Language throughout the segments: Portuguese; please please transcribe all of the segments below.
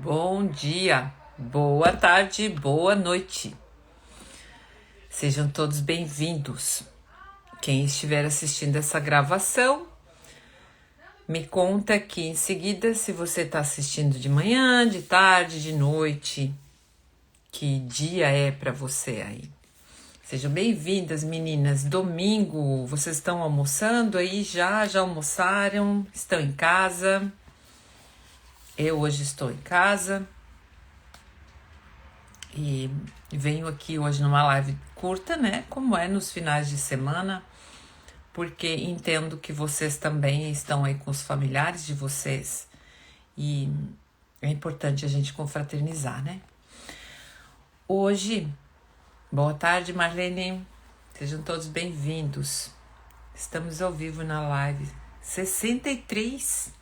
Bom dia, boa tarde, boa noite. Sejam todos bem-vindos. Quem estiver assistindo essa gravação, me conta aqui em seguida se você está assistindo de manhã, de tarde, de noite. Que dia é para você aí? Sejam bem-vindas, meninas. Domingo, vocês estão almoçando aí já? Já almoçaram? Estão em casa? Eu hoje estou em casa. E venho aqui hoje numa live curta, né? Como é nos finais de semana, porque entendo que vocês também estão aí com os familiares de vocês e é importante a gente confraternizar, né? Hoje, boa tarde, Marlene, sejam todos bem-vindos. Estamos ao vivo na live 63.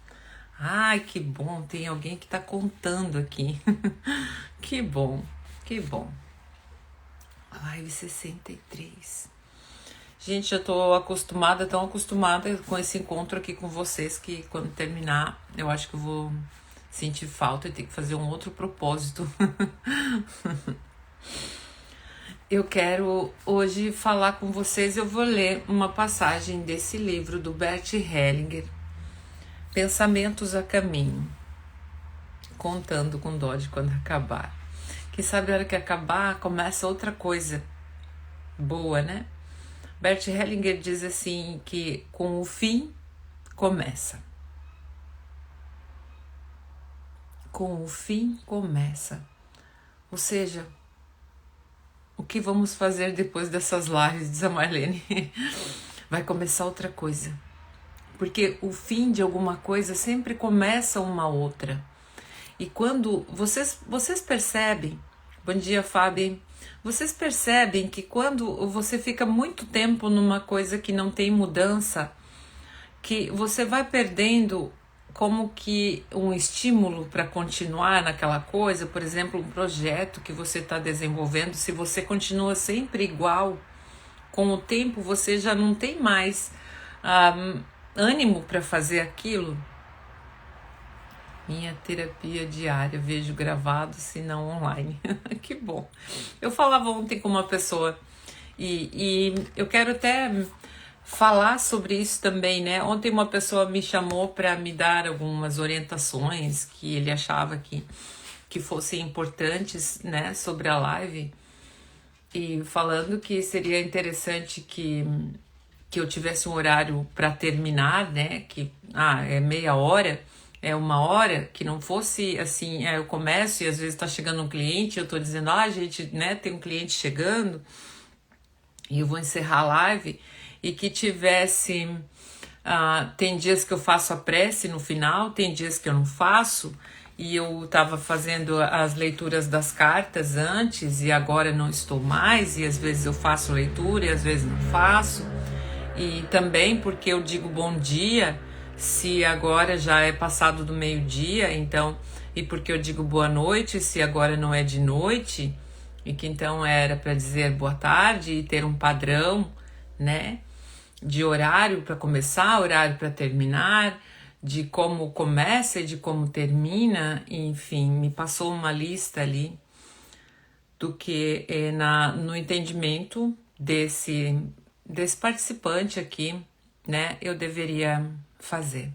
Ai, que bom, tem alguém que tá contando aqui. Que bom. Que bom. Live 63. Gente, eu tô acostumada, tão acostumada com esse encontro aqui com vocês que quando terminar, eu acho que eu vou sentir falta e ter que fazer um outro propósito. Eu quero hoje falar com vocês, eu vou ler uma passagem desse livro do Bert Hellinger, Pensamentos a Caminho, contando com dó de quando acabar. Quem sabe a hora que acabar, começa outra coisa boa, né? Bert Hellinger diz assim que com o fim começa. Com o fim começa. Ou seja, o que vamos fazer depois dessas lives, diz a Marlene? Vai começar outra coisa. Porque o fim de alguma coisa sempre começa uma outra. E quando vocês percebem, bom dia, Fábio, vocês percebem que quando você fica muito tempo numa coisa que não tem mudança, que você vai perdendo como que um estímulo para continuar naquela coisa, por exemplo, um projeto que você está desenvolvendo, se você continua sempre igual, com o tempo você já não tem mais ânimo para fazer aquilo. Minha terapia diária, vejo gravado, se não online. Que bom. Eu falava ontem com uma pessoa e eu quero até falar sobre isso também, né? Ontem uma pessoa me chamou para me dar algumas orientações que ele achava que fossem importantes, né, sobre a live e falando que seria interessante que eu tivesse um horário para terminar, né? Que é meia hora. É uma hora que não fosse assim, eu começo e às vezes tá chegando um cliente, eu tô dizendo, gente, né, tem um cliente chegando e eu vou encerrar a live e que tivesse, tem dias que eu faço a prece no final, tem dias que eu não faço e eu tava fazendo as leituras das cartas antes e agora não estou mais e às vezes eu faço leitura e às vezes não faço e também porque eu digo bom dia, se agora já é passado do meio-dia, então, e porque eu digo boa noite, se agora não é de noite, e que então era para dizer boa tarde e ter um padrão, né, de horário para começar, horário para terminar, de como começa e de como termina, enfim, me passou uma lista ali do que no entendimento desse participante aqui, né, eu deveria fazer.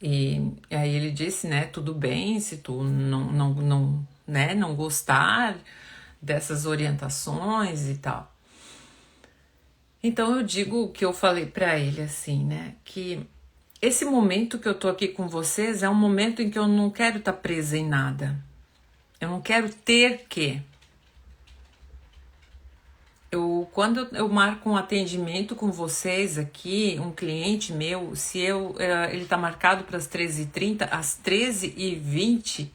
E aí ele disse, né, tudo bem se tu não gostar dessas orientações e tal. Então eu digo o que eu falei para ele assim, né, que esse momento que eu tô aqui com vocês é um momento em que eu não quero estar presa em nada. Eu não quero ter que. Quando eu marco um atendimento com vocês aqui, um cliente meu, se ele tá marcado para as 13h30, às 13h20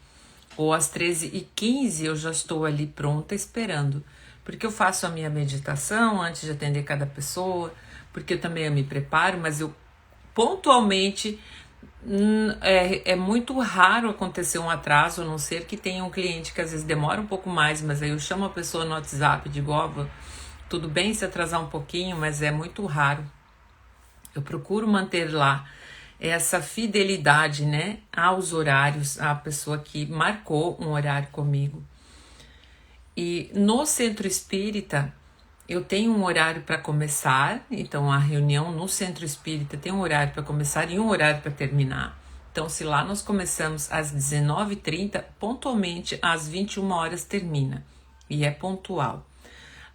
ou às 13h15 eu já estou ali pronta esperando. Porque eu faço a minha meditação antes de atender cada pessoa, porque também eu me preparo, mas eu pontualmente é muito raro acontecer um atraso, a não ser que tenha um cliente que às vezes demora um pouco mais, mas aí eu chamo a pessoa no WhatsApp e digo, tudo bem se atrasar um pouquinho, mas é muito raro. Eu procuro manter lá essa fidelidade, né, aos horários, a pessoa que marcou um horário comigo. E no centro espírita, eu tenho um horário para começar, então a reunião no centro espírita tem um horário para começar e um horário para terminar. Então, se lá nós começamos às 19h30, pontualmente às 21 horas termina, e é pontual.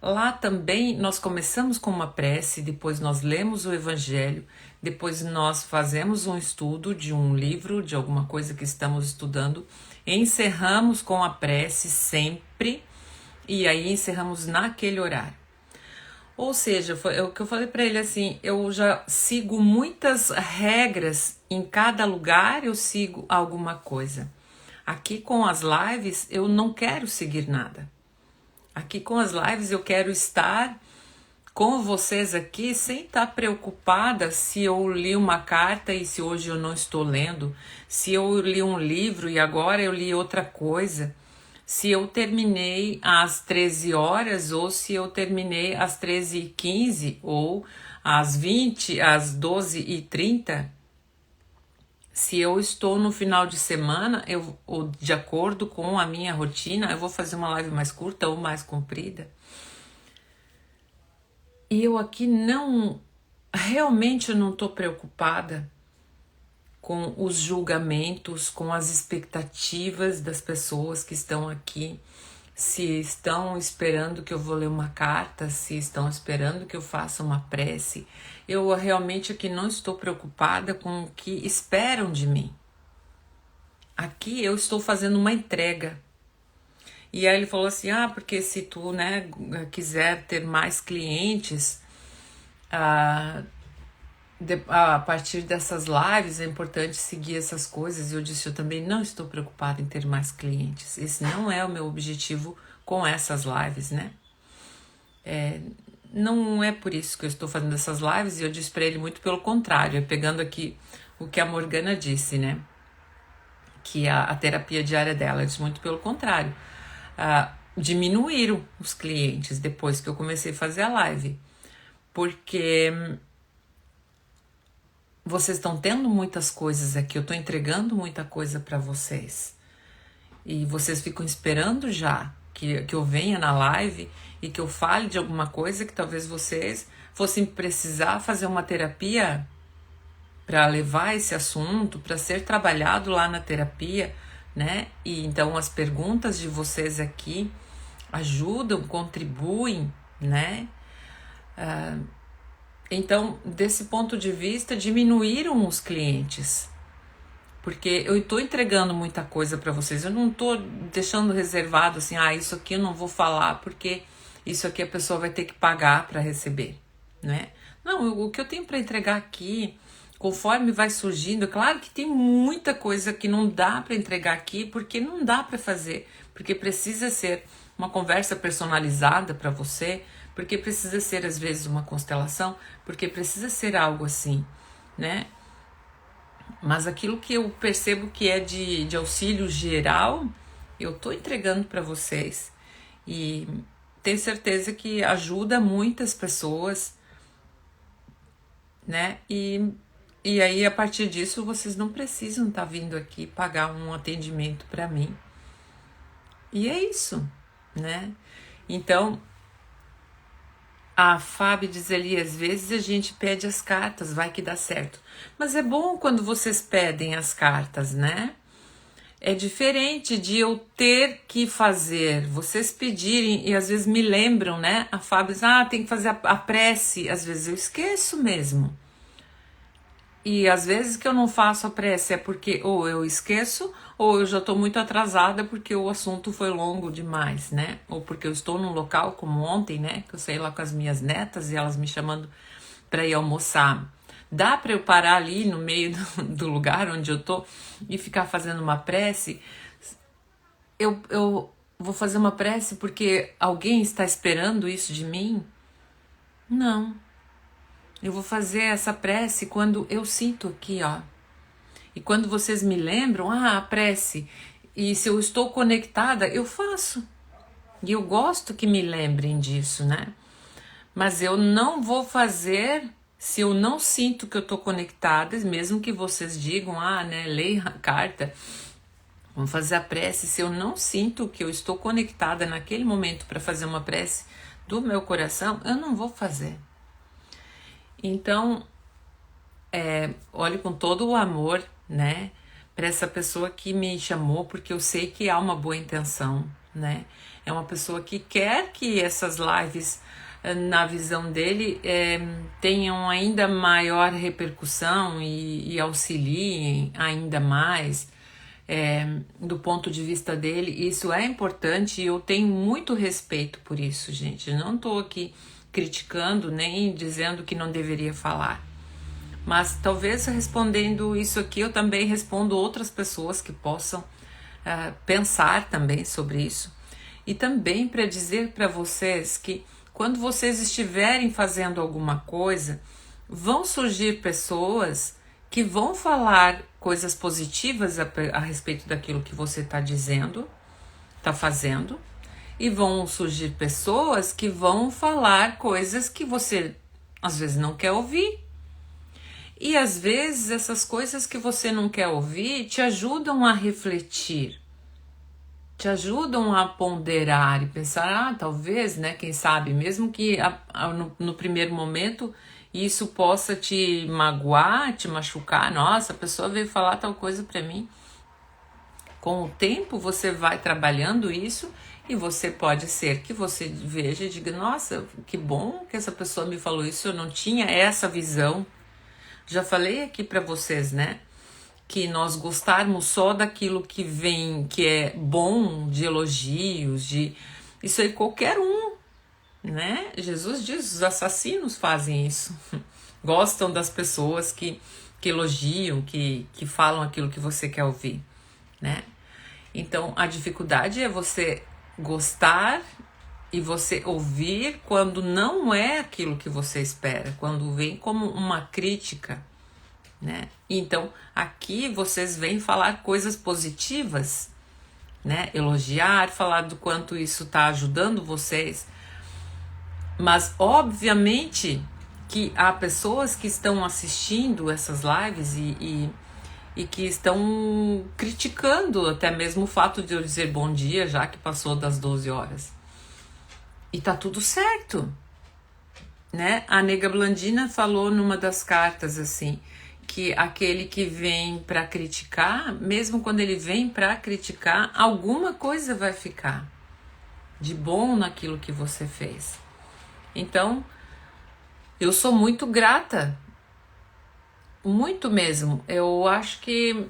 Lá também nós começamos com uma prece, depois nós lemos o Evangelho, depois nós fazemos um estudo de um livro, de alguma coisa que estamos estudando, encerramos com a prece sempre, e aí encerramos naquele horário. Ou seja, foi o que eu falei para ele assim, eu já sigo muitas regras, em cada lugar eu sigo alguma coisa. Aqui com as lives eu não quero seguir nada. Aqui com as lives eu quero estar com vocês aqui sem estar preocupada se eu li uma carta e se hoje eu não estou lendo, se eu li um livro e agora eu li outra coisa, se eu terminei às 13 horas ou se eu terminei às 13h15 ou às 12h30. Se eu estou no final de semana, ou de acordo com a minha rotina, eu vou fazer uma live mais curta ou mais comprida. E eu aqui realmente eu não estou preocupada com os julgamentos, com as expectativas das pessoas que estão aqui, se estão esperando que eu vou ler uma carta, se estão esperando que eu faça uma prece. Eu realmente aqui não estou preocupada com o que esperam de mim. Aqui eu estou fazendo uma entrega. E aí ele falou assim, porque se tu, né, quiser ter mais clientes, a partir dessas lives é importante seguir essas coisas. E eu disse, eu também não estou preocupada em ter mais clientes. Esse não é o meu objetivo com essas lives, né? Não é por isso que eu estou fazendo essas lives. E eu disse para ele muito pelo contrário, pegando aqui o que a Morgana disse, né? Que a terapia diária dela, eu disse muito pelo contrário. Diminuíram os clientes depois que eu comecei a fazer a live. Porque vocês estão tendo muitas coisas aqui, eu estou entregando muita coisa para vocês. E vocês ficam esperando já que eu venha na live e que eu fale de alguma coisa que talvez vocês fossem precisar fazer uma terapia para levar esse assunto, para ser trabalhado lá na terapia, né? E então as perguntas de vocês aqui ajudam, contribuem, né? Então, desse ponto de vista, diminuíram os clientes, porque eu estou entregando muita coisa para vocês, eu não estou deixando reservado assim, isso aqui eu não vou falar porque isso aqui a pessoa vai ter que pagar para receber, né? Não, o que eu tenho para entregar aqui, conforme vai surgindo, é claro que tem muita coisa que não dá para entregar aqui, porque não dá para fazer, porque precisa ser uma conversa personalizada para você, porque precisa ser às vezes uma constelação, porque precisa ser algo assim, né? Mas aquilo que eu percebo que é de auxílio geral, eu tô entregando para vocês e tenho certeza que ajuda muitas pessoas, né? E aí a partir disso vocês não precisam estar vindo aqui pagar um atendimento para mim. E é isso, né? Então, a Fábio diz ali, às vezes a gente pede as cartas, vai que dá certo. Mas é bom quando vocês pedem as cartas, né? É diferente de eu ter que fazer, vocês pedirem e às vezes me lembram, né? A Fábio diz, tem que fazer a prece. Às vezes eu esqueço mesmo. E às vezes que eu não faço a prece é porque ou eu esqueço ou eu já estou muito atrasada porque o assunto foi longo demais, né? Ou porque eu estou num local como ontem, né? Que eu saí lá com as minhas netas e elas me chamando para ir almoçar. Dá para eu parar ali no meio do lugar onde eu tô e ficar fazendo uma prece? Eu vou fazer uma prece porque alguém está esperando isso de mim? Não. Eu vou fazer essa prece quando eu sinto aqui, ó. E quando vocês me lembram, a prece. E se eu estou conectada, eu faço. E eu gosto que me lembrem disso, né? Mas eu não vou fazer Se eu não sinto que eu tô conectada, mesmo que vocês digam, né, leia a carta, vamos fazer a prece. Se eu não sinto que eu estou conectada naquele momento para fazer uma prece do meu coração, eu não vou fazer. Então, olhe com todo o amor, né, para essa pessoa que me chamou, porque eu sei que há uma boa intenção, né? É uma pessoa que quer que essas lives, na visão dele, tenham ainda maior repercussão e auxiliem ainda mais. Do ponto de vista dele, isso é importante e eu tenho muito respeito por isso, gente. Eu não estou aqui criticando nem dizendo que não deveria falar, mas talvez respondendo isso aqui eu também respondo outras pessoas que possam pensar também sobre isso. E também para dizer para vocês que quando vocês estiverem fazendo alguma coisa, vão surgir pessoas que vão falar coisas positivas a respeito daquilo que você está dizendo, está fazendo, e vão surgir pessoas que vão falar coisas que você às vezes não quer ouvir. E às vezes essas coisas que você não quer ouvir te ajudam a refletir, te ajudam a ponderar e pensar, talvez, né, quem sabe, mesmo que no primeiro momento isso possa te magoar, te machucar. Nossa, a pessoa veio falar tal coisa para mim. Com o tempo você vai trabalhando isso e você pode ser que você veja e diga, nossa, que bom que essa pessoa me falou isso, eu não tinha essa visão. Já falei aqui para vocês, né, que nós gostarmos só daquilo que vem, que é bom, de elogios, de isso aí qualquer um, né? Jesus diz, os assassinos fazem isso. Gostam das pessoas que elogiam, que falam aquilo que você quer ouvir, né? Então, a dificuldade é você gostar e você ouvir quando não é aquilo que você espera, quando vem como uma crítica, né? Então, aqui vocês vêm falar coisas positivas, né? Elogiar, falar do quanto isso está ajudando vocês. Mas, obviamente, que há pessoas que estão assistindo essas lives e que estão criticando até mesmo o fato de eu dizer bom dia, já que passou das 12 horas. E tá tudo certo, né? A Nega Blandina falou numa das cartas assim, que aquele que vem para criticar, mesmo quando ele vem para criticar, alguma coisa vai ficar de bom naquilo que você fez. Então, eu sou muito grata, muito mesmo. Eu acho que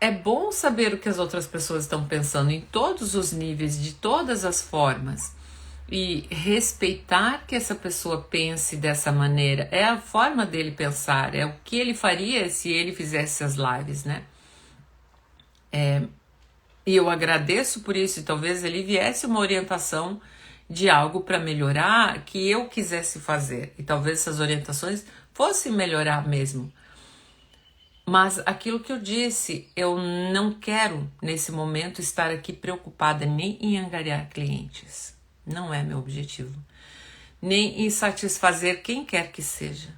é bom saber o que as outras pessoas estão pensando em todos os níveis, de todas as formas. E respeitar que essa pessoa pense dessa maneira. É a forma dele pensar, é o que ele faria se ele fizesse as lives, né? E eu agradeço por isso, e talvez ele viesse uma orientação de algo para melhorar que eu quisesse fazer. E talvez essas orientações fossem melhorar mesmo. Mas aquilo que eu disse, eu não quero nesse momento estar aqui preocupada nem em angariar clientes. Não é meu objetivo. Nem em satisfazer quem quer que seja.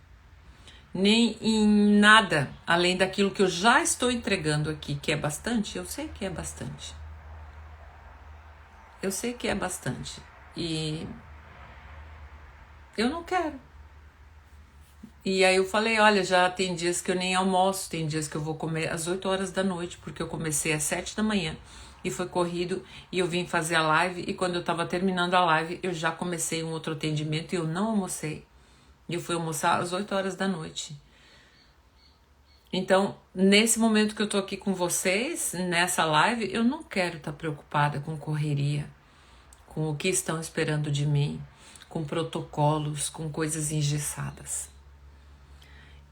Nem em nada além daquilo que eu já estou entregando aqui, que é bastante. Eu sei que é bastante. Eu sei que é bastante. E eu não quero. E aí eu falei, olha, já tem dias que eu nem almoço, tem dias que eu vou comer às 8 horas da noite, porque eu comecei às 7 da manhã e foi corrido e eu vim fazer a live e quando eu tava terminando a live eu já comecei um outro atendimento e eu não almocei. E eu fui almoçar às 8 horas da noite. Então, nesse momento que eu tô aqui com vocês, nessa live, eu não quero estar preocupada com correria, com o que estão esperando de mim, com protocolos, com coisas engessadas.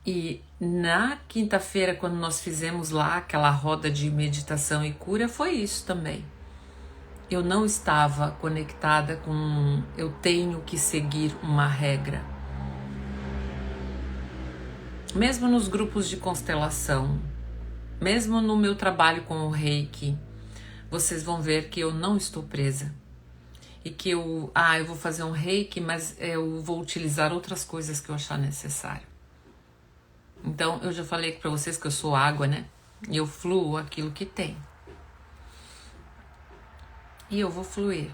E na quinta-feira, quando nós fizemos lá aquela roda de meditação e cura, foi isso também. Eu não estava conectada com eu tenho que seguir uma regra. Mesmo nos grupos de constelação, mesmo no meu trabalho com o Reiki, vocês vão ver que eu não estou presa. e que eu vou fazer um reiki, mas eu vou utilizar outras coisas que eu achar necessário. Então, eu já falei para vocês que eu sou água, né? E eu fluo aquilo que tem. E eu vou fluir.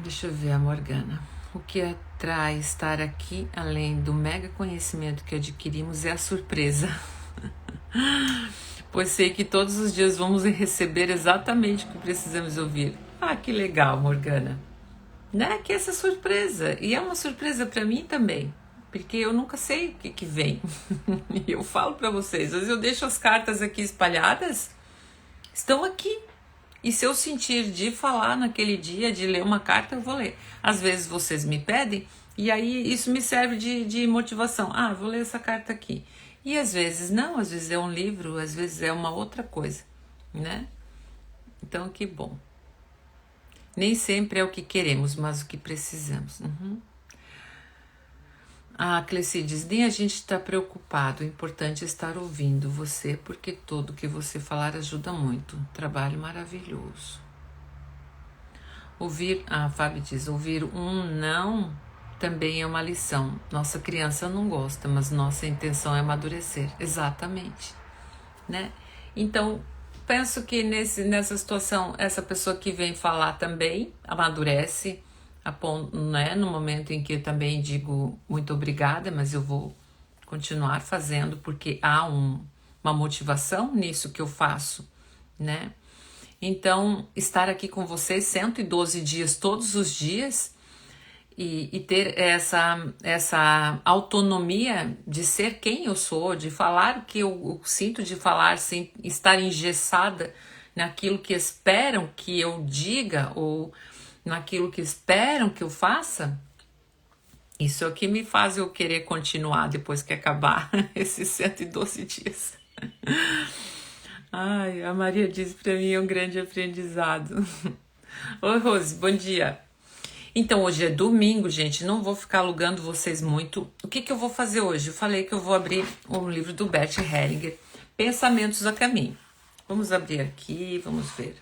Deixa eu ver a Morgana. O que atrai estar aqui, além do mega conhecimento que adquirimos, é a surpresa. Pois sei que todos os dias vamos receber exatamente o que precisamos ouvir. Ah, que legal, Morgana. Né? Que essa surpresa. E é uma surpresa para mim também. Porque eu nunca sei o que vem. E eu falo para vocês, às vezes eu deixo as cartas aqui espalhadas, estão aqui. E se eu sentir de falar naquele dia, de ler uma carta, eu vou ler. Às vezes vocês me pedem, e aí isso me serve de motivação. Ah, vou ler essa carta aqui. E às vezes não, às vezes é um livro, às vezes é uma outra coisa, né? Então, que bom. Nem sempre é o que queremos, mas o que precisamos. A Clecides, nem a gente está preocupado, o importante é estar ouvindo você, porque tudo que você falar ajuda muito. Trabalho maravilhoso. A Fábio diz, ouvir um não também é uma lição. Nossa criança não gosta, mas nossa intenção é amadurecer. Exatamente, né? Então, penso que nessa situação, essa pessoa que vem falar também amadurece, né, no momento em que eu também digo muito obrigada, mas eu vou continuar fazendo porque há uma motivação nisso que eu faço, né? Então, estar aqui com vocês 112 dias, todos os dias, e ter essa autonomia de ser quem eu sou, de falar o que eu sinto de falar sem estar engessada naquilo que esperam que eu diga ou naquilo que esperam que eu faça, isso é o que me faz eu querer continuar depois que acabar esses 112 dias. Ai, a Maria disse para mim, é um grande aprendizado. Oi, Rose, bom dia. Então, hoje é domingo, gente, não vou ficar alugando vocês muito. O que eu vou fazer hoje? Eu falei que eu vou abrir o livro do Bert Hellinger, Pensamentos a Caminho. Vamos abrir aqui, vamos ver.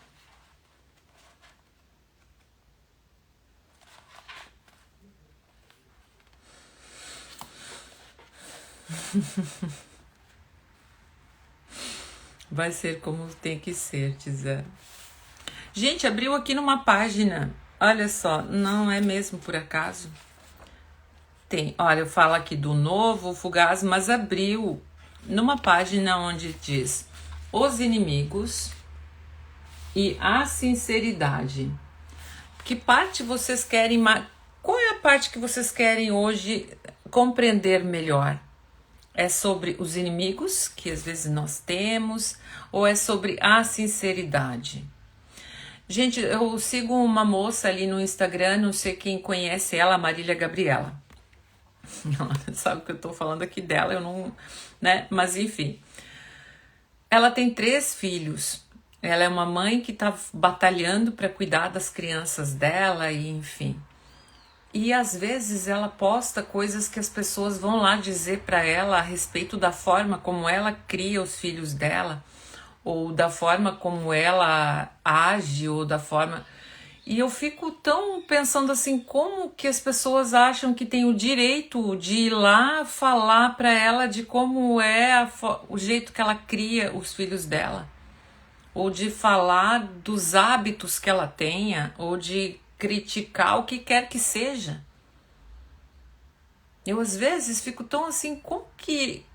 Vai ser como tem que ser, Tizé. Gente, abriu aqui numa página. Olha só, não é mesmo por acaso? Tem, olha, eu falo aqui do novo Fugaz, mas abriu numa página onde diz os inimigos e a sinceridade. Que parte vocês querem, qual é a parte que vocês querem hoje compreender melhor? É sobre os inimigos que às vezes nós temos ou é sobre a sinceridade? Gente, eu sigo uma moça ali no Instagram, não sei quem conhece ela, Marília Gabriela. Sabe o que eu tô falando aqui dela, eu não, né? Mas enfim. Ela tem 3 filhos. Ela é uma mãe que tá batalhando para cuidar das crianças dela e enfim. E às vezes ela posta coisas que as pessoas vão lá dizer para ela a respeito da forma como ela cria os filhos dela, ou da forma como ela age, ou da forma... E eu fico tão pensando assim, como que as pessoas acham que tem o direito de ir lá falar para ela de como é o jeito que ela cria os filhos dela, ou de falar dos hábitos que ela tenha, ou de criticar o que quer que seja. Eu às vezes fico tão assim, como que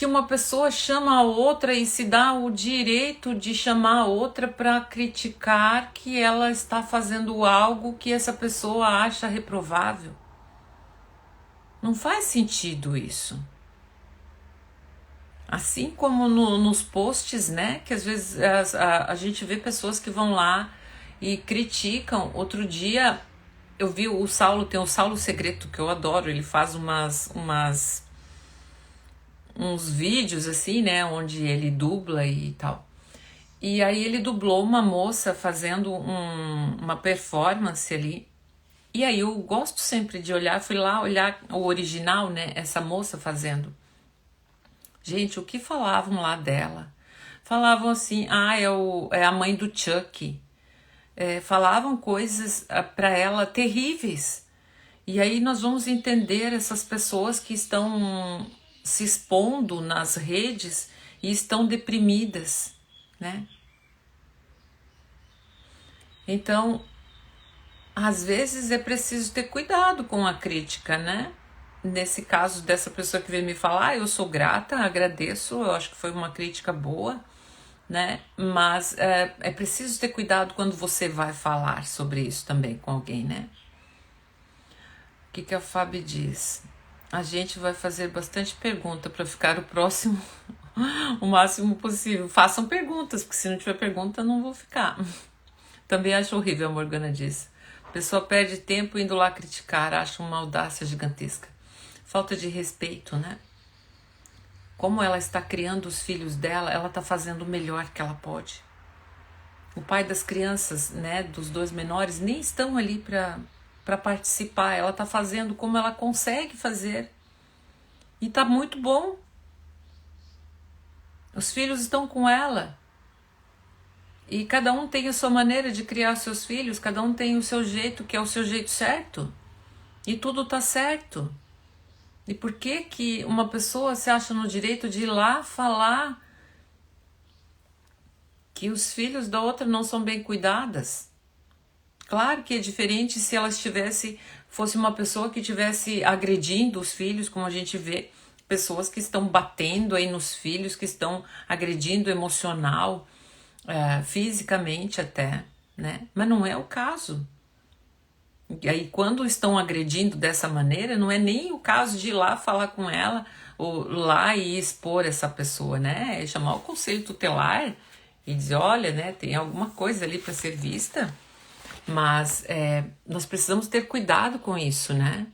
uma pessoa chama a outra e se dá o direito de chamar a outra para criticar que ela está fazendo algo que essa pessoa acha reprovável? Não faz sentido isso. Assim como nos posts, né, que às vezes a gente vê pessoas que vão lá e criticam. Outro dia eu vi o Saulo, tem o Saulo Segreto, que eu adoro, ele faz uns vídeos assim, né, onde ele dubla e tal. E aí ele dublou uma moça fazendo uma performance ali. E aí eu gosto sempre de olhar, fui lá olhar o original, né, essa moça fazendo. Gente, o que falavam lá dela? Falavam assim, é a mãe do Chuck. falavam coisas para ela terríveis. E aí nós vamos entender essas pessoas que estão se expondo nas redes e estão deprimidas, né? Então, às vezes é preciso ter cuidado com a crítica, né? Nesse caso dessa pessoa que veio me falar, eu sou grata, agradeço, eu acho que foi uma crítica boa, né? Mas é preciso ter cuidado quando você vai falar sobre isso também com alguém, né? O que a Fábio diz? A gente vai fazer bastante pergunta para ficar o próximo o máximo possível. Façam perguntas, porque se não tiver pergunta, não vou ficar. Também acho horrível, a Morgana diz. A pessoa perde tempo indo lá criticar, acha uma audácia gigantesca. Falta de respeito, né? Como ela está criando os filhos dela, ela está fazendo o melhor que ela pode. O pai das crianças, né, dos 2 menores, nem estão ali para participar. Ela está fazendo como ela consegue fazer. E está muito bom. Os filhos estão com ela. E cada um tem a sua maneira de criar seus filhos, cada um tem o seu jeito, que é o seu jeito certo. E tudo está certo. E por que que uma pessoa se acha no direito de ir lá falar que os filhos da outra não são bem cuidadas? Claro que é diferente se ela fosse uma pessoa que estivesse agredindo os filhos, como a gente vê, pessoas que estão batendo aí nos filhos, que estão agredindo emocional, fisicamente até, né? Mas não é o caso. E aí quando estão agredindo dessa maneira, não é nem o caso de ir lá falar com ela, ou lá e expor essa pessoa, né? É chamar o conselho tutelar e dizer, olha, né, tem alguma coisa ali para ser vista, mas nós precisamos ter cuidado com isso, né?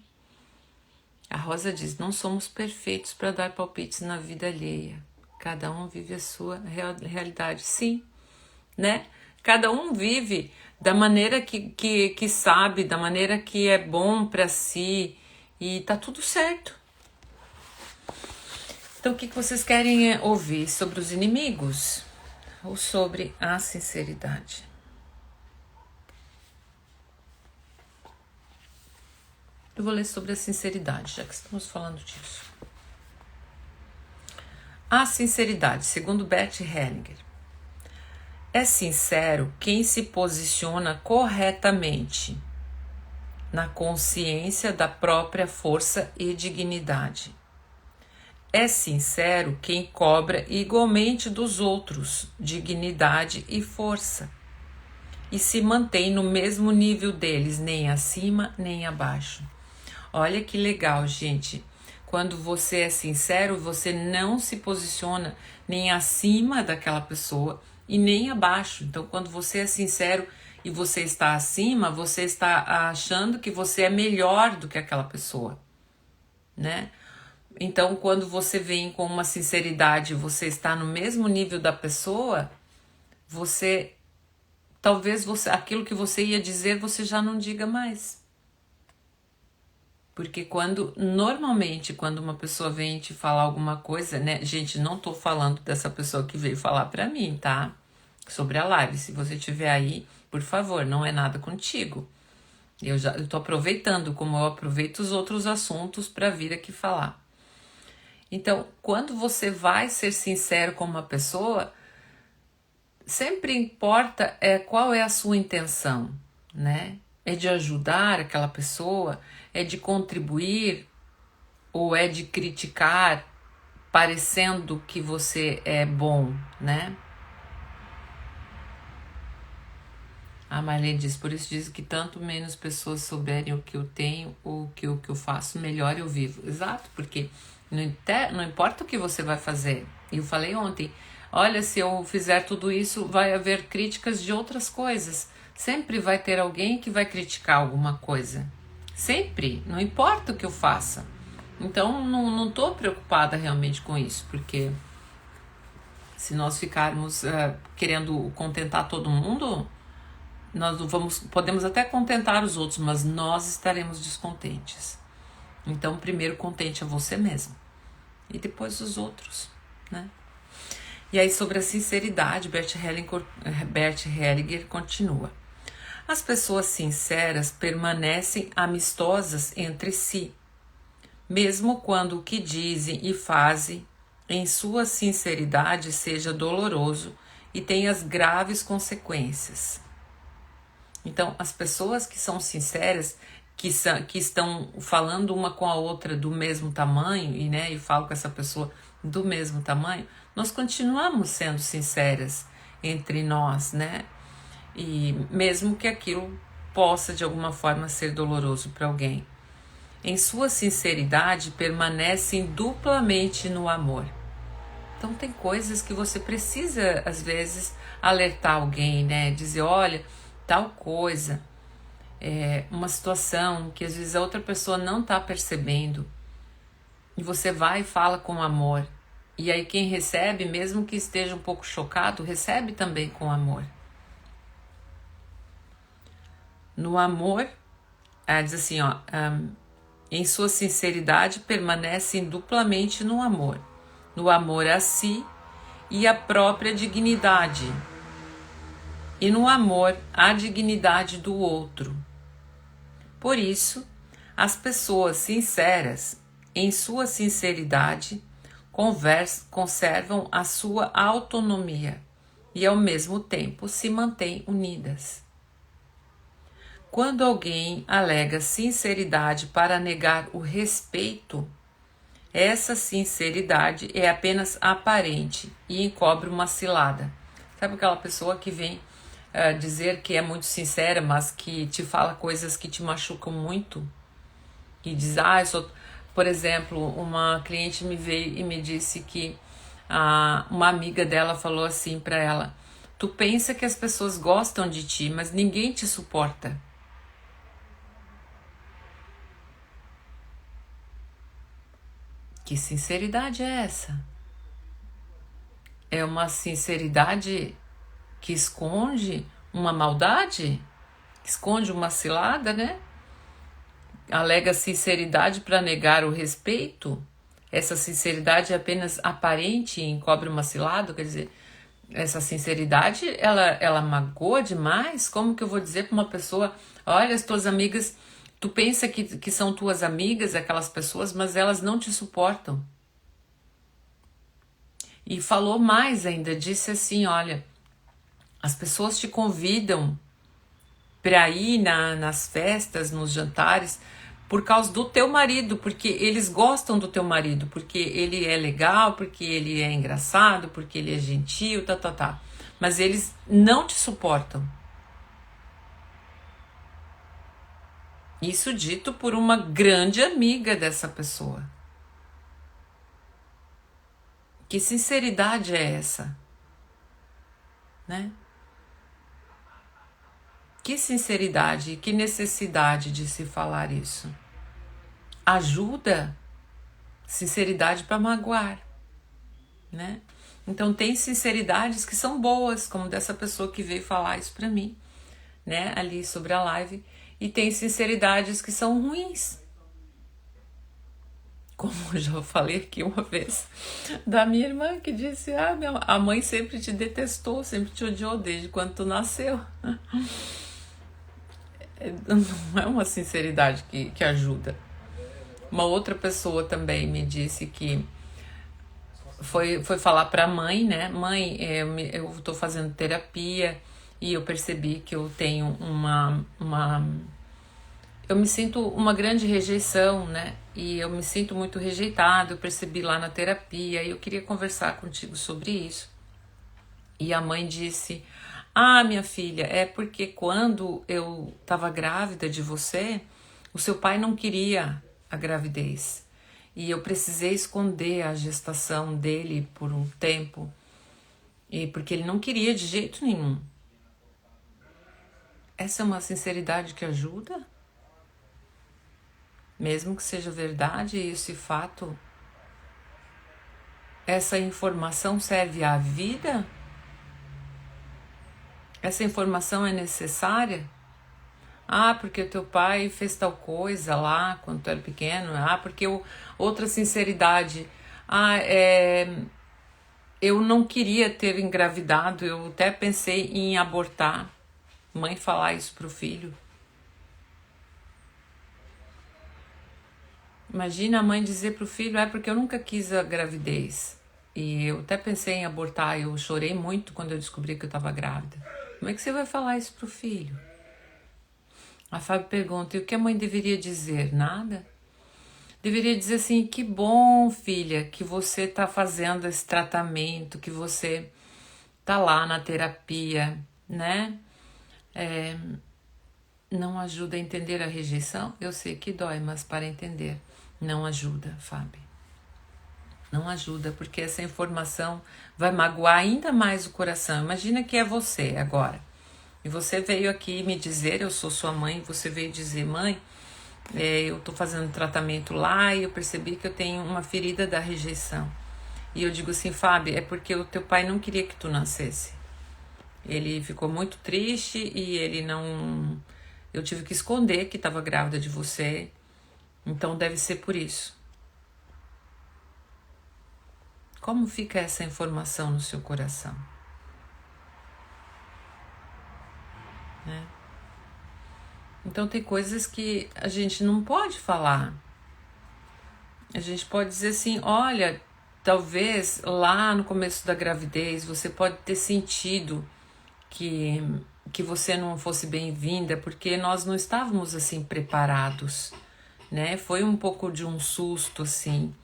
A Rosa diz, não somos perfeitos para dar palpites na vida alheia. Cada um vive a sua realidade. Sim, né? Cada um vive da maneira que sabe, da maneira que é bom para si, e tá tudo certo. Então, o que vocês querem ouvir sobre os inimigos ou sobre a sinceridade? Eu vou ler sobre a sinceridade, já que estamos falando disso. A sinceridade, segundo Bert Hellinger, é sincero quem se posiciona corretamente na consciência da própria força e dignidade. É sincero quem cobra igualmente dos outros dignidade e força e se mantém no mesmo nível deles, nem acima nem abaixo. Olha que legal, gente. Quando você é sincero, você não se posiciona nem acima daquela pessoa e nem abaixo. Então, quando você é sincero e você está acima, você está achando que você é melhor do que aquela pessoa, né? Então, quando você vem com uma sinceridade, você está no mesmo nível da pessoa, aquilo que você ia dizer, você já não diga mais. Porque normalmente quando uma pessoa vem te falar alguma coisa, né? Gente, não tô falando dessa pessoa que veio falar pra mim, tá? Sobre a live. Se você estiver aí, por favor, não é nada contigo. Eu tô aproveitando, como eu aproveito os outros assuntos para vir aqui falar. Então, quando você vai ser sincero com uma pessoa, sempre importa qual é a sua intenção, né? É de ajudar aquela pessoa, é de contribuir ou é de criticar, parecendo que você é bom, né? A Marlene diz, por isso diz que tanto menos pessoas souberem o que eu tenho ou o que eu faço, melhor eu vivo. Exato, porque não importa o que você vai fazer. Eu falei ontem, olha, se eu fizer tudo isso, vai haver críticas de outras coisas. Sempre vai ter alguém que vai criticar alguma coisa. Sempre, não importa o que eu faça. Então, não estou preocupada realmente com isso, porque se nós ficarmos querendo contentar todo mundo, nós não podemos até contentar os outros, mas nós estaremos descontentes. Então, primeiro contente a você mesmo e depois os outros, né? E aí, sobre a sinceridade, Bert Hellinger continua. As pessoas sinceras permanecem amistosas entre si, mesmo quando o que dizem e fazem em sua sinceridade seja doloroso e tenha as graves consequências. Então, as pessoas que são sinceras, que estão falando uma com a outra do mesmo tamanho, e falo com essa pessoa do mesmo tamanho, nós continuamos sendo sinceras entre nós, né? E mesmo que aquilo possa de alguma forma ser doloroso para alguém. Em sua sinceridade permanecem duplamente no amor. Então tem coisas que você precisa às vezes alertar alguém, né? Dizer, olha, tal coisa, uma situação que às vezes a outra pessoa não está percebendo, e você vai e fala com amor. E aí quem recebe, mesmo que esteja um pouco chocado, recebe também com amor. No amor, diz assim, em sua sinceridade permanecem duplamente no amor a si e à própria dignidade, e no amor à dignidade do outro. Por isso, as pessoas sinceras, em sua sinceridade, conservam a sua autonomia e ao mesmo tempo se mantêm unidas. Quando alguém alega sinceridade para negar o respeito, essa sinceridade é apenas aparente e encobre uma cilada. Sabe aquela pessoa que vem dizer que é muito sincera, mas que te fala coisas que te machucam muito? E diz, eu sou... Por exemplo, uma cliente me veio e me disse que uma amiga dela falou assim para ela: tu pensa que as pessoas gostam de ti, mas ninguém te suporta. Que sinceridade é essa? É uma sinceridade que esconde uma maldade? Esconde uma cilada, né? Alega sinceridade para negar o respeito? Essa sinceridade é apenas aparente e encobre uma cilada? Quer dizer, essa sinceridade, ela magoa demais? Como que eu vou dizer para uma pessoa, olha, as tuas amigas, tu pensa que são tuas amigas, aquelas pessoas, mas elas não te suportam. E falou mais ainda, disse assim, olha, as pessoas te convidam para ir nas festas, nos jantares, por causa do teu marido, porque eles gostam do teu marido, porque ele é legal, porque ele é engraçado, porque ele é gentil, tá. Mas eles não te suportam. Isso dito por uma grande amiga dessa pessoa. Que sinceridade é essa? Né? Que sinceridade, que necessidade de se falar isso? Ajuda sinceridade para magoar, né? Então tem sinceridades que são boas, como dessa pessoa que veio falar isso para mim, né? Ali sobre a live. E tem sinceridades que são ruins. Como eu já falei aqui uma vez, da minha irmã que disse, a mãe sempre te detestou, sempre te odiou desde quando tu nasceu. Não é uma sinceridade que ajuda. Uma outra pessoa também me disse que foi falar para a mãe, né? Mãe, eu estou fazendo terapia e eu percebi que eu tenho eu me sinto uma grande rejeição, né? E eu me sinto muito rejeitado, eu percebi lá na terapia e eu queria conversar contigo sobre isso. E a mãe disse, minha filha, é porque quando eu estava grávida de você, o seu pai não queria a gravidez. E eu precisei esconder a gestação dele por um tempo, porque ele não queria de jeito nenhum. Essa é uma sinceridade que ajuda? Mesmo que seja verdade esse fato, essa informação serve à vida? Essa informação é necessária? Porque o teu pai fez tal coisa lá quando tu era pequeno. Porque outra sinceridade. Eu não queria ter engravidado, eu até pensei em abortar. Mãe falar isso pro filho. Imagina a mãe dizer pro filho, porque eu nunca quis a gravidez. E eu até pensei em abortar, eu chorei muito quando eu descobri que eu estava grávida. Como é que você vai falar isso pro filho? A Fábio pergunta, e o que a mãe deveria dizer? Nada? Deveria dizer assim, que bom, filha, que você está fazendo esse tratamento, que você tá lá na terapia, né? Não ajuda a entender a rejeição? Eu sei que dói, mas para entender, não ajuda, Fábio. Não ajuda, porque essa informação vai magoar ainda mais o coração. Imagina que é você agora. E você veio aqui me dizer, eu sou sua mãe, você veio dizer, mãe, eu tô fazendo tratamento lá e eu percebi que eu tenho uma ferida da rejeição. E eu digo assim, Fábio, é porque o teu pai não queria que tu nascesse. Ele ficou muito triste e ele não... Eu tive que esconder que estava grávida de você. Então deve ser por isso. Como fica essa informação no seu coração? Né? Então tem coisas que a gente não pode falar. A gente pode dizer assim, olha, talvez lá no começo da gravidez você pode ter sentido que você não fosse bem-vinda, porque nós não estávamos assim preparados, né? Foi um pouco de um susto assim,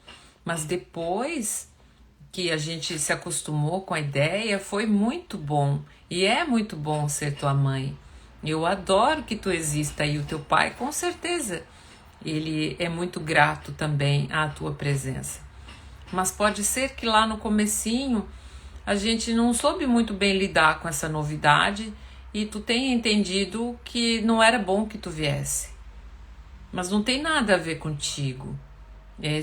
mas depois que a gente se acostumou com a ideia, foi muito bom. E é muito bom ser tua mãe. Eu adoro que tu exista e o teu pai, com certeza, ele é muito grato também à tua presença. Mas pode ser que lá no comecinho a gente não soube muito bem lidar com essa novidade e tu tenha entendido que não era bom que tu viesse. Mas não tem nada a ver contigo.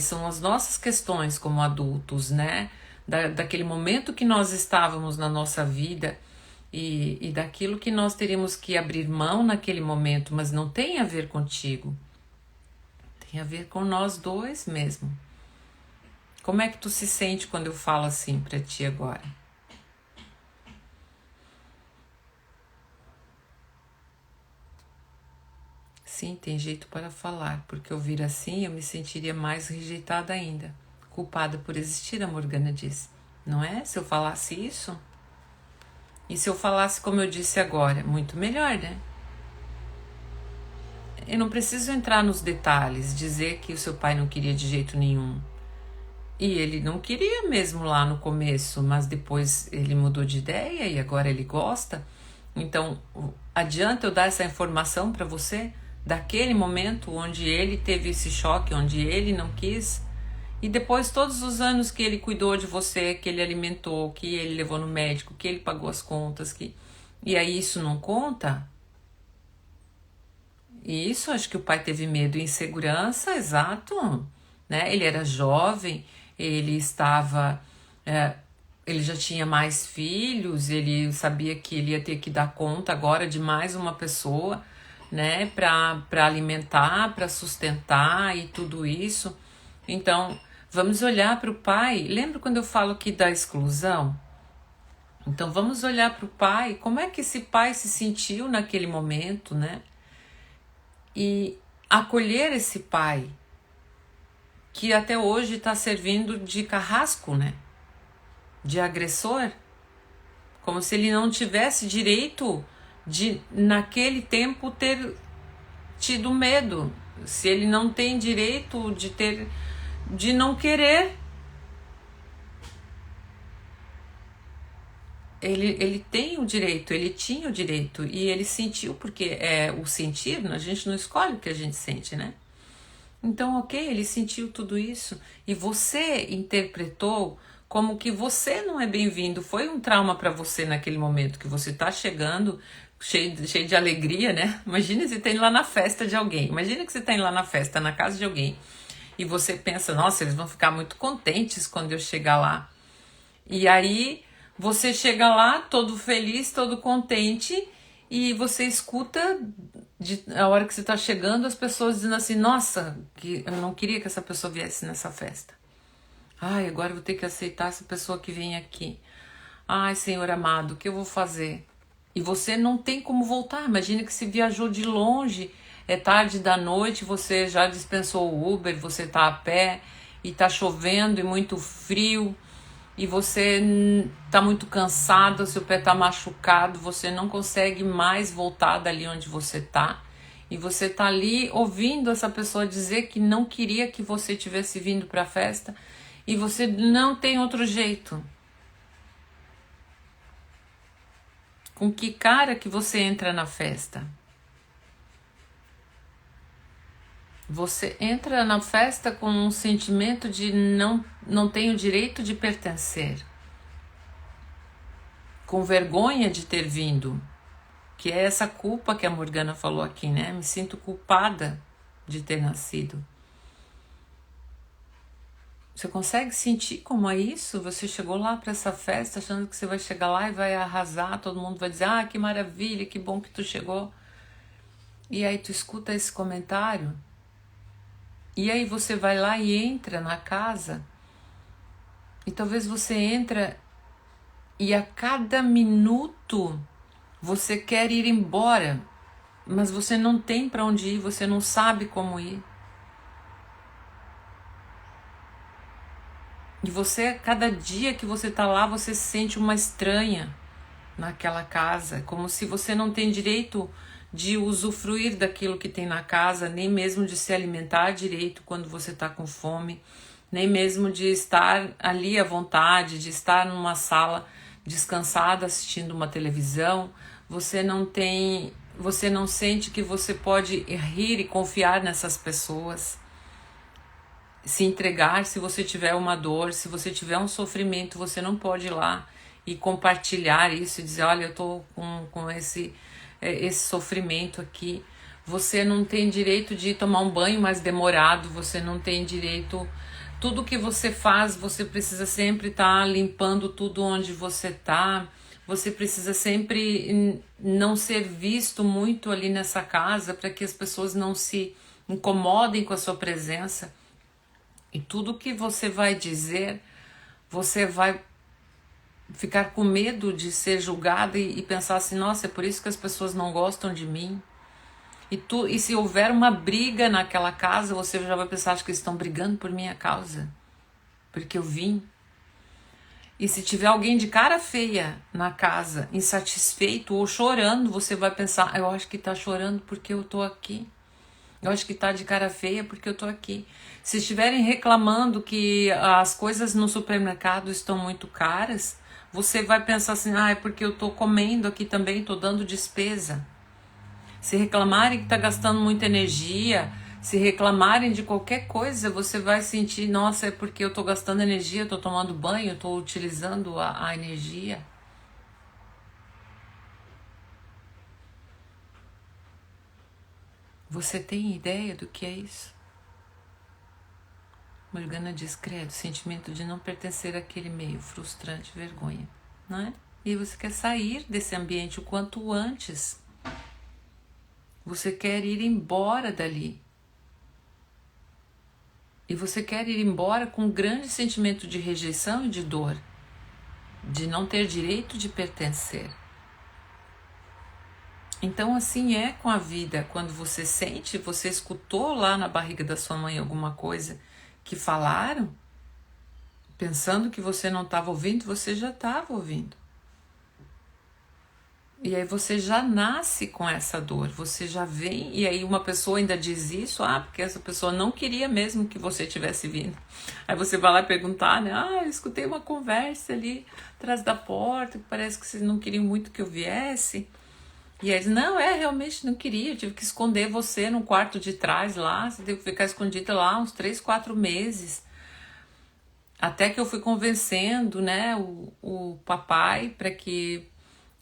São as nossas questões como adultos, né? Daquele momento que nós estávamos na nossa vida e daquilo que nós teríamos que abrir mão naquele momento, mas não tem a ver contigo. Tem a ver com nós dois mesmo. Como é que tu se sente quando eu falo assim pra ti agora? Sim, tem jeito para falar, porque ouvir assim eu me sentiria mais rejeitada ainda. Culpada por existir, a Morgana diz. Não é? Se eu falasse isso? E se eu falasse como eu disse agora? Muito melhor, né? Eu não preciso entrar nos detalhes, dizer que o seu pai não queria de jeito nenhum. E ele não queria mesmo lá no começo, mas depois ele mudou de ideia e agora ele gosta. Então, adianta eu dar essa informação para você daquele momento onde ele teve esse choque, onde ele não quis, e depois todos os anos que ele cuidou de você, que ele alimentou, que ele levou no médico, que ele pagou as contas, e aí isso não conta? E isso, acho que o pai teve medo e insegurança, exato, né? Ele era jovem, ele estava, ele já tinha mais filhos, ele sabia que ele ia ter que dar conta agora de mais uma pessoa, né? Para alimentar, para sustentar e tudo isso. Então, vamos olhar para o pai. Lembra quando eu falo aqui da exclusão? Então, vamos olhar para o pai. Como é que esse pai se sentiu naquele momento, né? E acolher esse pai, que até hoje está servindo de carrasco, né? De agressor. Como se ele não tivesse direito de, naquele tempo, ter tido medo. Se ele não tem direito de não querer. Ele tem o direito, ele tinha o direito e ele sentiu, porque o sentir, a gente não escolhe o que a gente sente, né? Então, ok, ele sentiu tudo isso e você interpretou como que você não é bem-vindo. Foi um trauma para você naquele momento que você tá chegando cheio de alegria, né? Imagina você tá indo lá na festa de alguém. Imagina que você tá indo lá na festa, na casa de alguém e você pensa, nossa, eles vão ficar muito contentes quando eu chegar lá. E aí você chega lá todo feliz, todo contente e você escuta a hora que você está chegando as pessoas dizendo assim, nossa, que eu não queria que essa pessoa viesse nessa festa. Ai, agora eu vou ter que aceitar essa pessoa que vem aqui. Ai, Senhor amado, o que eu vou fazer? E você não tem como voltar. Imagina que se viajou de longe, é tarde da noite, você já dispensou o Uber, você tá a pé e tá chovendo e muito frio e você tá muito cansado, seu pé tá machucado, você não consegue mais voltar dali onde você tá. E você tá ali ouvindo essa pessoa dizer que não queria que você tivesse vindo para a festa e você não tem outro jeito. Com que cara que você entra na festa? Você entra na festa com um sentimento de não tenho direito de pertencer. Com vergonha de ter vindo. Que é essa culpa que a Morgana falou aqui, né? Me sinto culpada de ter nascido. Você consegue sentir como é isso? Você chegou lá para essa festa achando que você vai chegar lá e vai arrasar, todo mundo vai dizer, ah, que maravilha, que bom que tu chegou. E aí tu escuta esse comentário, e aí você vai lá e entra na casa, e talvez você entra e a cada minuto você quer ir embora, mas você não tem para onde ir, você não sabe como ir. E você, cada dia que você tá lá, você se sente uma estranha naquela casa, como se você não tem direito de usufruir daquilo que tem na casa, nem mesmo de se alimentar direito quando você tá com fome, nem mesmo de estar ali à vontade, de estar numa sala descansada assistindo uma televisão. Você não sente que você pode rir e confiar nessas pessoas, se entregar se você tiver uma dor, se você tiver um sofrimento, você não pode ir lá e compartilhar isso e dizer, olha, eu tô com esse sofrimento aqui. Você não tem direito de tomar um banho mais demorado, você não tem direito. Tudo que você faz, você precisa sempre estar limpando tudo onde você tá. Você precisa sempre não ser visto muito ali nessa casa para que as pessoas não se incomodem com a sua presença. E tudo que você vai dizer, você vai ficar com medo de ser julgada e pensar assim, nossa, é por isso que as pessoas não gostam de mim. E se houver uma briga naquela casa, você já vai pensar, acho que eles estão brigando por minha causa, porque eu vim. E se tiver alguém de cara feia na casa, insatisfeito ou chorando, você vai pensar, eu acho que tá chorando porque eu tô aqui. Eu acho que tá de cara feia porque eu tô aqui. Se estiverem reclamando que as coisas no supermercado estão muito caras, você vai pensar assim, é porque eu tô comendo aqui também, tô dando despesa. Se reclamarem que tá gastando muita energia, se reclamarem de qualquer coisa, você vai sentir, nossa, é porque eu tô gastando energia, eu tô tomando banho, eu tô utilizando a energia. Você tem ideia do que é isso? Morgana diz, credo, sentimento de não pertencer àquele meio, frustrante, vergonha, não é? E você quer sair desse ambiente o quanto antes. Você quer ir embora dali. E você quer ir embora com um grande sentimento de rejeição e de dor, de não ter direito de pertencer. Então assim é com a vida, quando você sente, você escutou lá na barriga da sua mãe alguma coisa que falaram, pensando que você não estava ouvindo, você já estava ouvindo. E aí você já nasce com essa dor, você já vem, e aí uma pessoa ainda diz isso, porque essa pessoa não queria mesmo que você tivesse vindo. Aí você vai lá perguntar, né, eu escutei uma conversa ali atrás da porta, que parece que vocês não queriam muito que eu viesse. E aí eles, não, realmente não queria, eu tive que esconder você no quarto de trás lá, você teve que ficar escondida lá uns 3, 4 meses. Até que eu fui convencendo, né, o papai para que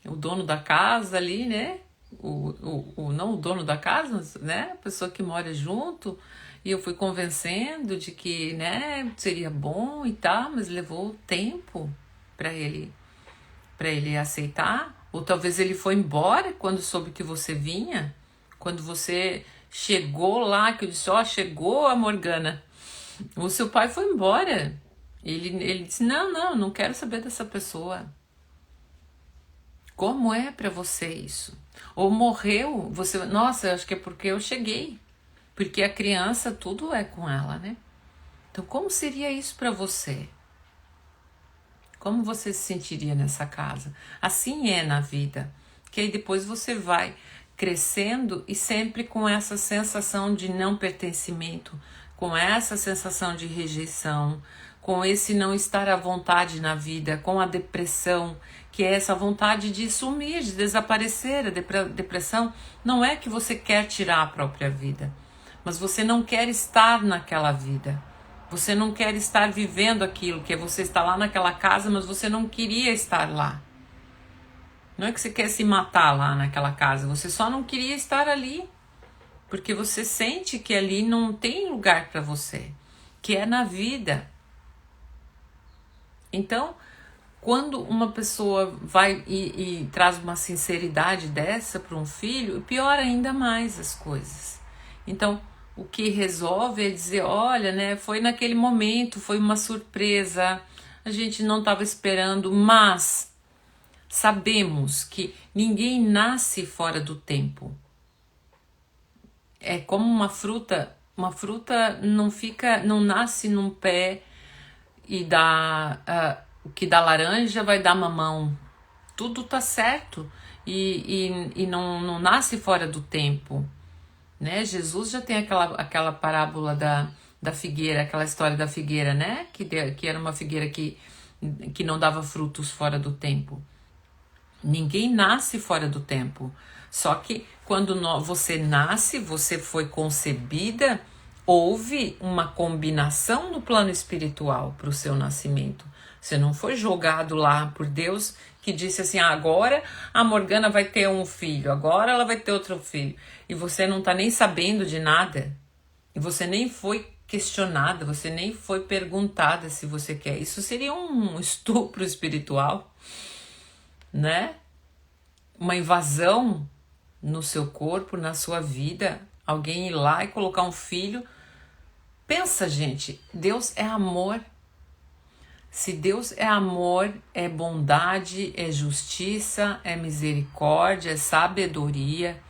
o dono da casa ali, né, não o dono da casa, né, a pessoa que mora junto, e eu fui convencendo de que, né, seria bom e tal, mas levou tempo para ele aceitar. Ou talvez ele foi embora quando soube que você vinha, quando você chegou lá, que eu disse, chegou a Morgana. O seu pai foi embora. Ele disse, não quero saber dessa pessoa. Como é para você isso? Ou morreu, você, nossa, acho que é porque eu cheguei. Porque a criança, tudo é com ela, né? Então, como seria isso para você? Como você se sentiria nessa casa? Assim é na vida, que aí depois você vai crescendo e sempre com essa sensação de não pertencimento, com essa sensação de rejeição, com esse não estar à vontade na vida, com a depressão, que é essa vontade de sumir, de desaparecer. A depressão não é que você quer tirar a própria vida, mas você não quer estar naquela vida. Você não quer estar vivendo aquilo, que é você está lá naquela casa, mas você não queria estar lá. Não é que você quer se matar lá naquela casa, você só não queria estar ali, porque você sente que ali não tem lugar para você, que é na vida. Então, quando uma pessoa vai e traz uma sinceridade dessa para um filho, piora ainda mais as coisas. Então, o que resolve é dizer, olha, né, foi naquele momento, foi uma surpresa, a gente não estava esperando, mas sabemos que ninguém nasce fora do tempo. É como uma fruta não nasce num pé e dá, o que dá laranja vai dar mamão. Tudo tá certo e não nasce fora do tempo. Né? Jesus já tem aquela parábola da figueira, aquela história da figueira, né? Que era uma figueira que não dava frutos fora do tempo. Ninguém nasce fora do tempo. Só que quando você nasce, você foi concebida, houve uma combinação no plano espiritual para o seu nascimento. Você não foi jogado lá por Deus que disse assim, agora a Morgana vai ter um filho, agora ela vai ter outro filho. E você não está nem sabendo de nada. E você nem foi questionada, você nem foi perguntada se você quer. Isso seria um estupro espiritual, né? Uma invasão no seu corpo, na sua vida. Alguém ir lá e colocar um filho. Pensa, gente, Deus é amor. Se Deus é amor, é bondade, é justiça, é misericórdia, é sabedoria.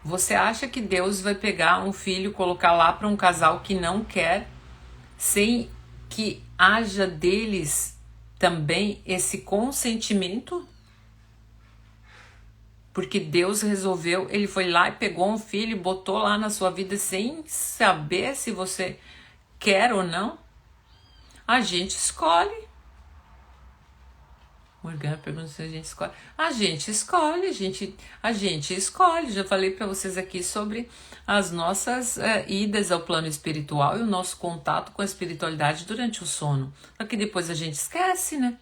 Você acha que Deus vai pegar um filho e colocar lá para um casal que não quer, sem que haja deles também esse consentimento? Porque Deus resolveu, ele foi lá e pegou um filho e botou lá na sua vida sem saber se você quer ou não? A gente escolhe. Morgana pergunta se a gente escolhe. A gente escolhe, a gente escolhe. Já falei para vocês aqui sobre as nossas idas ao plano espiritual e o nosso contato com a espiritualidade durante o sono. Só que depois a gente esquece, né?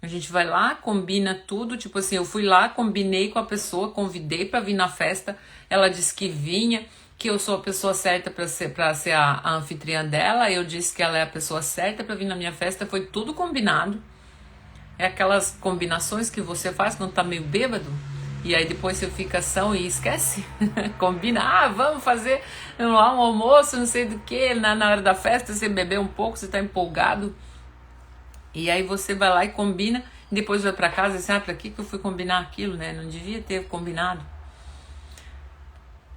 A gente vai lá, combina tudo, tipo assim, eu fui lá, combinei com a pessoa, convidei para vir na festa, ela disse que vinha, que eu sou a pessoa certa para ser a anfitriã dela, eu disse que ela é a pessoa certa para vir na minha festa, foi tudo combinado. É aquelas combinações que você faz quando tá meio bêbado, e aí depois você fica são e esquece. Combina, vamos fazer lá um almoço, não sei do que, na hora da festa você beber um pouco, você tá empolgado. E aí você vai lá e combina, depois vai para casa e diz, pra que eu fui combinar aquilo, né? Não devia ter combinado.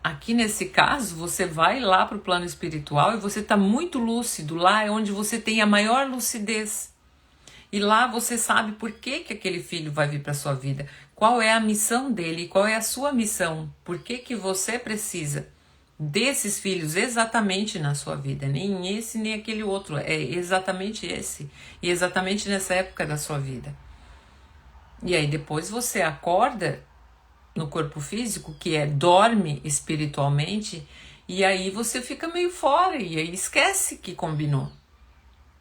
Aqui nesse caso, você vai lá para o plano espiritual e você está muito lúcido. Lá é onde você tem a maior lucidez. E lá você sabe por que aquele filho vai vir para sua vida. Qual é a missão dele, qual é a sua missão. Por que você precisa desses filhos exatamente na sua vida, nem esse nem aquele outro, é exatamente esse e exatamente nessa época da sua vida. E aí depois você acorda no corpo físico, que dorme espiritualmente, e aí você fica meio fora e aí esquece que combinou.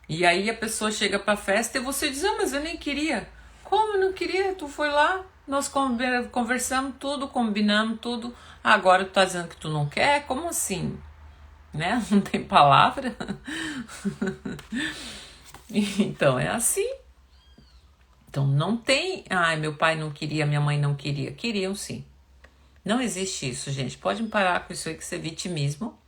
E aí a pessoa chega pra festa e você diz, mas eu nem queria. Como eu não queria? Tu foi lá, nós conversamos tudo, combinamos tudo. Agora tu tá dizendo que tu não quer? Como assim? Né? Não tem palavra? Então é assim. Então não tem, meu pai não queria, minha mãe não queria. Queriam sim. Não existe isso, gente. Pode parar com isso aí que isso é vitimismo.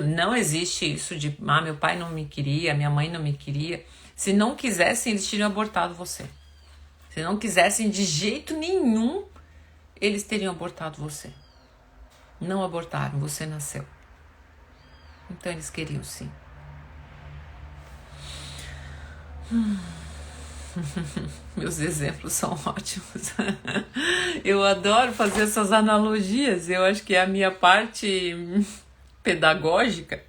Não existe isso de, meu pai não me queria, minha mãe não me queria. Se não quisessem, eles teriam abortado você. Se não quisessem de jeito nenhum, eles teriam abortado você. Não abortaram, você nasceu. Então eles queriam sim. Meus exemplos são ótimos. Eu adoro fazer essas analogias. Eu acho que é a minha parte pedagógica.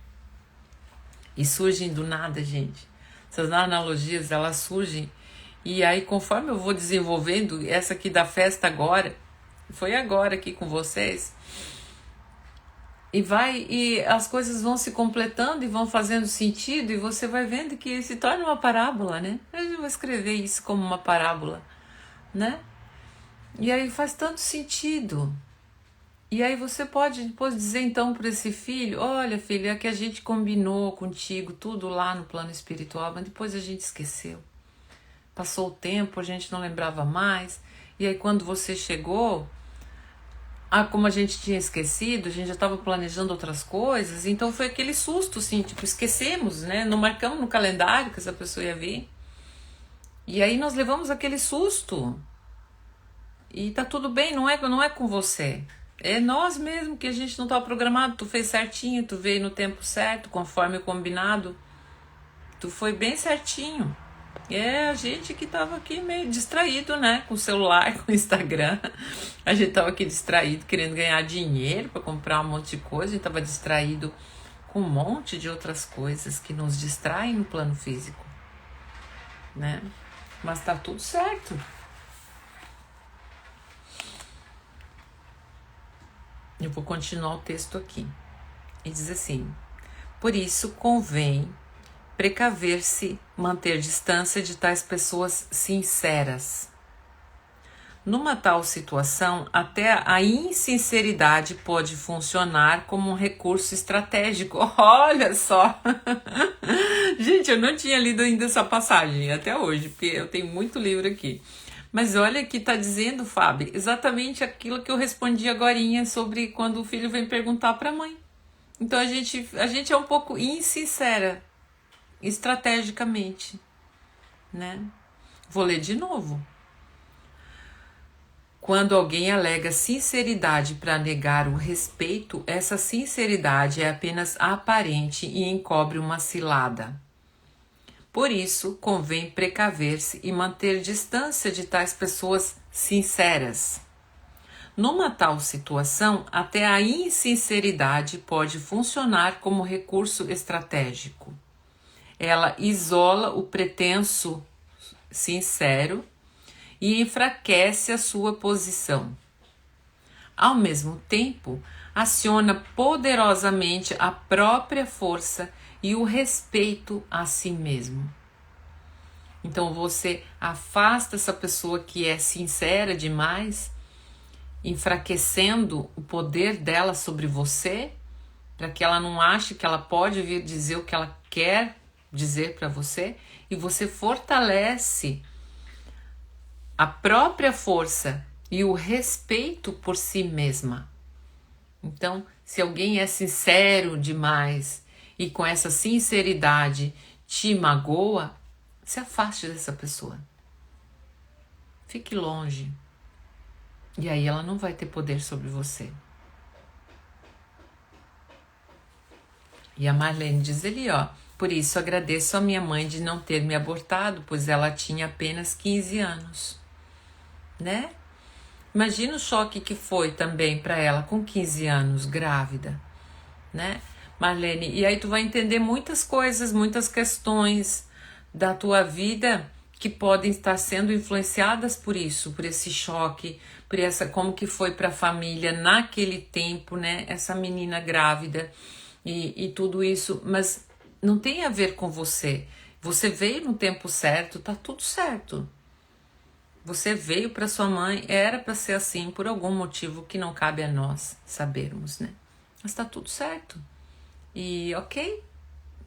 E surgem do nada, gente. Essas analogias, elas surgem. E aí, conforme eu vou desenvolvendo, essa aqui da festa agora, foi agora aqui com vocês, e as coisas vão se completando e vão fazendo sentido, e você vai vendo que se torna uma parábola, né? Eu vou escrever isso como uma parábola, né? E aí faz tanto sentido. E aí você pode depois dizer então para esse filho, olha filho, é que a gente combinou contigo tudo lá no plano espiritual, mas depois a gente esqueceu. Passou o tempo, a gente não lembrava mais, e aí quando você chegou, como a gente tinha esquecido, a gente já estava planejando outras coisas, então foi aquele susto, assim, tipo, esquecemos, né? Não marcamos no calendário que essa pessoa ia vir. E aí nós levamos aquele susto. E tá tudo bem, não é com você. É nós mesmo que a gente não estava programado. Tu fez certinho, tu veio no tempo certo, conforme o combinado. Tu foi bem certinho. É a gente que tava aqui meio distraído, né? Com o celular, com o Instagram. A gente tava aqui distraído, querendo ganhar dinheiro para comprar um monte de coisa. A gente tava distraído com um monte de outras coisas que nos distraem no plano físico, né? Mas tá tudo certo. Eu vou continuar o texto aqui. E diz assim: por isso convém precaver-se, manter distância de tais pessoas sinceras. Numa tal situação, até a insinceridade pode funcionar como um recurso estratégico. Olha só! Gente, eu não tinha lido ainda essa passagem até hoje, porque eu tenho muito livro aqui. Mas olha que está dizendo, Fábio, exatamente aquilo que eu respondi agorinha sobre quando o filho vem perguntar para a mãe. Então a gente é um pouco insincera, estrategicamente, né? Vou ler de novo. Quando alguém alega sinceridade para negar o respeito, essa sinceridade é apenas aparente e encobre uma cilada. Por isso, convém precaver-se e manter distância de tais pessoas sinceras. Numa tal situação, até a insinceridade pode funcionar como recurso estratégico. Ela isola o pretenso sincero e enfraquece a sua posição. Ao mesmo tempo, aciona poderosamente a própria força e o respeito a si mesmo. Então você afasta essa pessoa que é sincera demais, enfraquecendo o poder dela sobre você, para que ela não ache que ela pode vir dizer o que ela quer dizer para você, e você fortalece a própria força e o respeito por si mesma. Então, se alguém é sincero demais e com essa sinceridade te magoa, se afaste dessa pessoa. Fique longe. E aí ela não vai ter poder sobre você. E a Marlene diz ali, ó, por isso agradeço a minha mãe de não ter me abortado, pois ela tinha apenas 15 anos. Né? Imagina o choque que foi também para ela com 15 anos, grávida, né? Marlene, e aí tu vai entender muitas coisas, muitas questões da tua vida que podem estar sendo influenciadas por isso, por esse choque, por essa, como que foi para a família naquele tempo, né? Essa menina grávida e tudo isso, mas não tem a ver com você. Você veio no tempo certo, tá tudo certo. Você veio para sua mãe, era para ser assim por algum motivo que não cabe a nós sabermos, né? Mas tá tudo certo. E ok,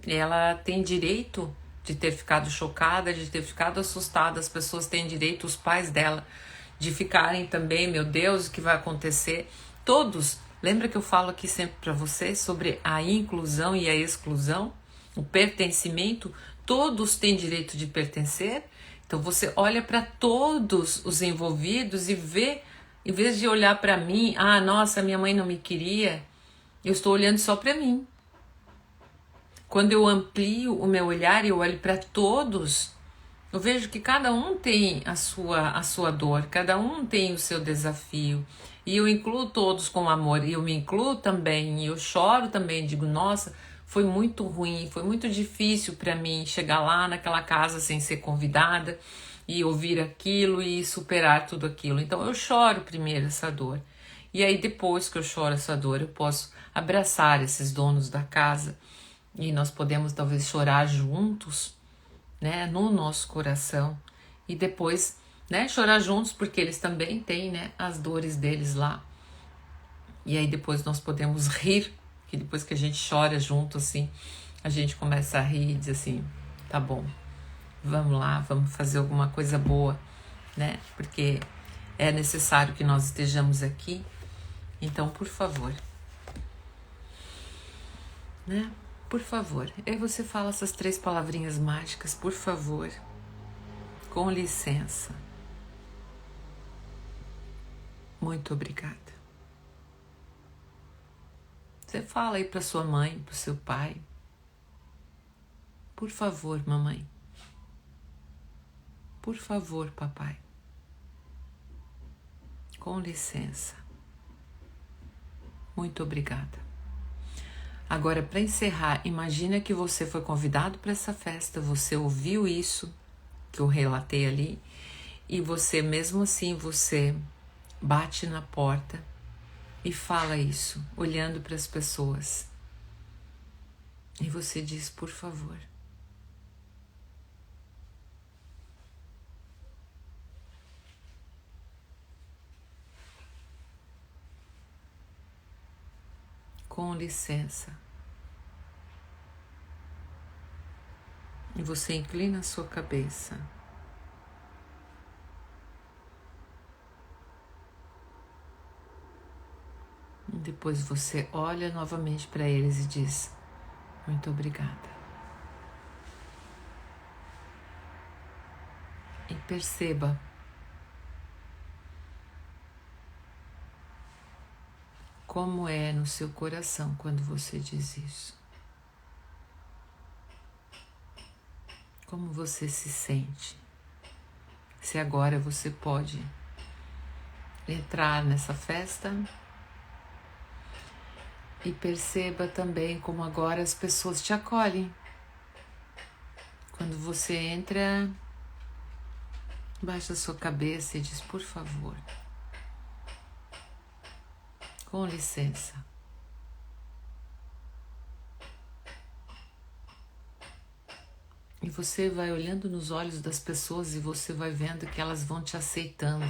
ela tem direito de ter ficado chocada, de ter ficado assustada. As pessoas têm direito, os pais dela, de ficarem também, meu Deus, o que vai acontecer? Todos, lembra que eu falo aqui sempre para vocês sobre a inclusão e a exclusão? O pertencimento, todos têm direito de pertencer. Então você olha para todos os envolvidos e vê, em vez de olhar para mim, ah, nossa, minha mãe não me queria, eu estou olhando só para mim. Quando eu amplio o meu olhar e eu olho para todos, eu vejo que cada um tem a sua dor, cada um tem o seu desafio. E eu incluo todos com amor, e eu me incluo também, e eu choro também, digo, nossa, foi muito ruim, foi muito difícil para mim chegar lá naquela casa sem ser convidada, e ouvir aquilo e superar tudo aquilo. Então eu choro primeiro essa dor. E aí depois que eu choro essa dor, eu posso abraçar esses donos da casa, e nós podemos talvez chorar juntos, né, no nosso coração, e depois, né, chorar juntos, porque eles também têm, né, as dores deles lá. E aí depois nós podemos rir, que depois que a gente chora junto assim, a gente começa a rir e diz assim, tá bom, vamos lá, vamos fazer alguma coisa boa, né? Porque é necessário que nós estejamos aqui. Então, por favor, né? Por favor. Aí você fala essas 3 palavrinhas mágicas, por favor. Com licença. Muito obrigada. Você fala aí para sua mãe, para o seu pai. Por favor, mamãe. Por favor, papai. Com licença. Muito obrigada. Agora, para encerrar, imagina que você foi convidado para essa festa, você ouviu isso que eu relatei ali, e você, mesmo assim, você bate na porta e fala isso, olhando para as pessoas. E você diz, por favor. Com licença. E você inclina a sua cabeça. E depois você olha novamente para eles e diz, muito obrigada. E perceba como é no seu coração quando você diz isso. Como você se sente? Se agora você pode entrar nessa festa e perceba também como agora as pessoas te acolhem. Quando você entra, baixa a sua cabeça e diz, por favor, com licença. E você vai olhando nos olhos das pessoas e você vai vendo que elas vão te aceitando.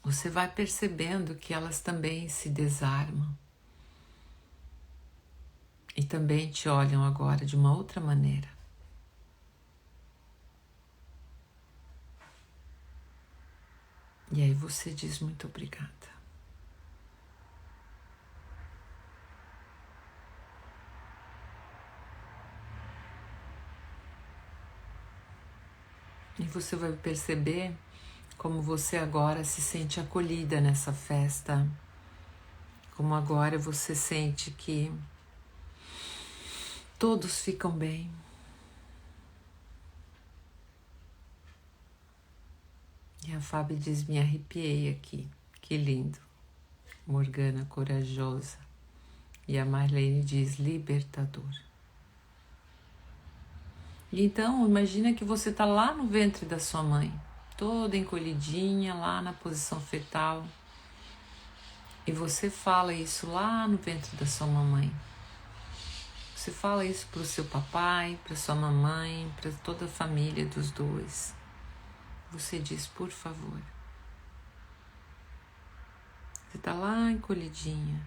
Você vai percebendo que elas também se desarmam. E também te olham agora de uma outra maneira. E aí você diz muito obrigada. E você vai perceber como você agora se sente acolhida nessa festa. Como agora você sente que todos ficam bem. E a Fábio diz, me arrepiei aqui. Que lindo. Morgana, corajosa. E a Marlene diz, libertador. E então, imagina que você está lá no ventre da sua mãe, toda encolhidinha, lá na posição fetal. E você fala isso lá no ventre da sua mamãe. Você fala isso para o seu papai, para sua mamãe, para toda a família dos dois. Você diz, por favor. Você está lá encolhidinha.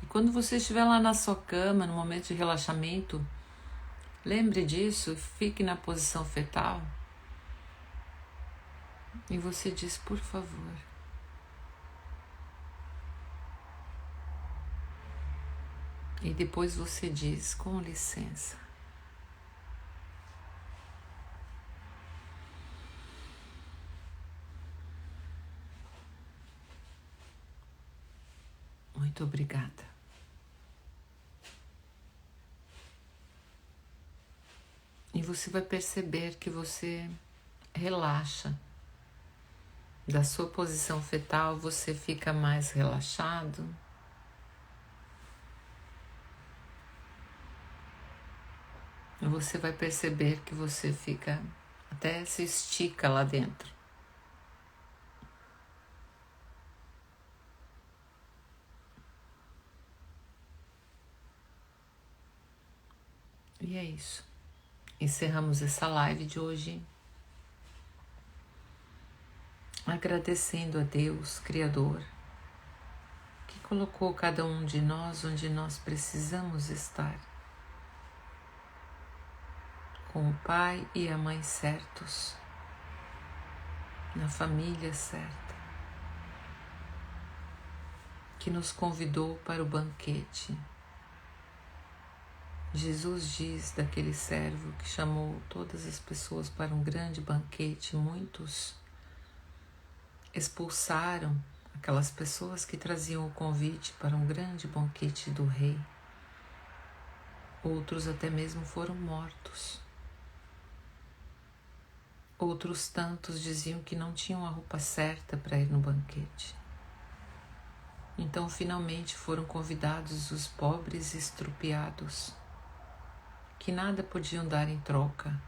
E quando você estiver lá na sua cama, no momento de relaxamento, lembre disso, fique na posição fetal. E você diz, por favor. E depois você diz, com licença. Muito obrigada. E você vai perceber que você relaxa. Da sua posição fetal, você fica mais relaxado. E você vai perceber que você fica, até se estica lá dentro. E é isso. Encerramos essa live de hoje agradecendo a Deus, Criador, que colocou cada um de nós onde nós precisamos estar, com o pai e a mãe certos, na família certa, que nos convidou para o banquete. Jesus diz daquele servo que chamou todas as pessoas para um grande banquete. Muitos expulsaram aquelas pessoas que traziam o convite para um grande banquete do rei. Outros até mesmo foram mortos. Outros tantos diziam que não tinham a roupa certa para ir no banquete. Então, finalmente foram convidados os pobres e estrupiados, que nada podiam dar em troca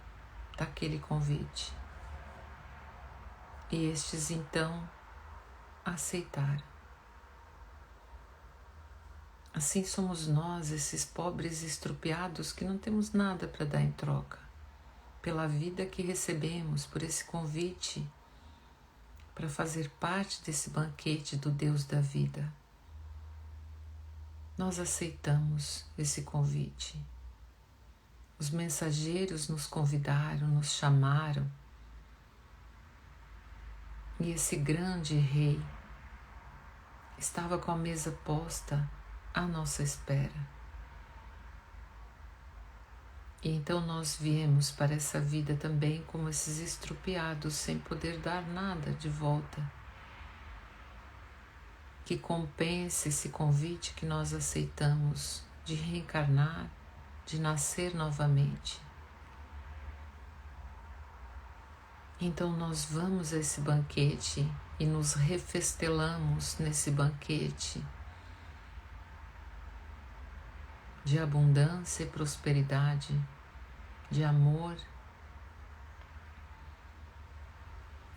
daquele convite. E estes então aceitaram. Assim somos nós, esses pobres estrupiados que não temos nada para dar em troca, pela vida que recebemos, por esse convite para fazer parte desse banquete do Deus da vida. Nós aceitamos esse convite. Os mensageiros nos convidaram, nos chamaram, e esse grande rei estava com a mesa posta à nossa espera. E então nós viemos para essa vida também como esses estrupiados, sem poder dar nada de volta, que compense esse convite que nós aceitamos de reencarnar, de nascer novamente. Então nós vamos a esse banquete e nos refestelamos nesse banquete de abundância e prosperidade, de amor,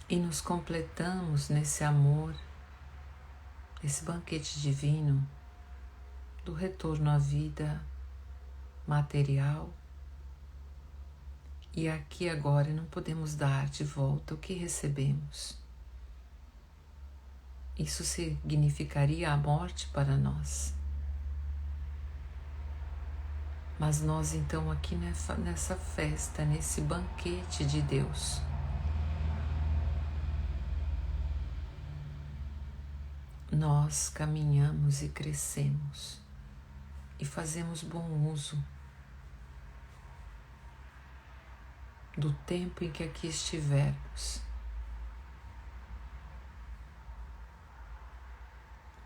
e nos completamos nesse amor, esse banquete divino do retorno à vida material. E aqui agora não podemos dar de volta o que recebemos. Isso significaria a morte para nós. Mas nós então aqui nessa festa, nesse banquete de Deus, nós caminhamos e crescemos e fazemos bom uso do tempo em que aqui estivermos,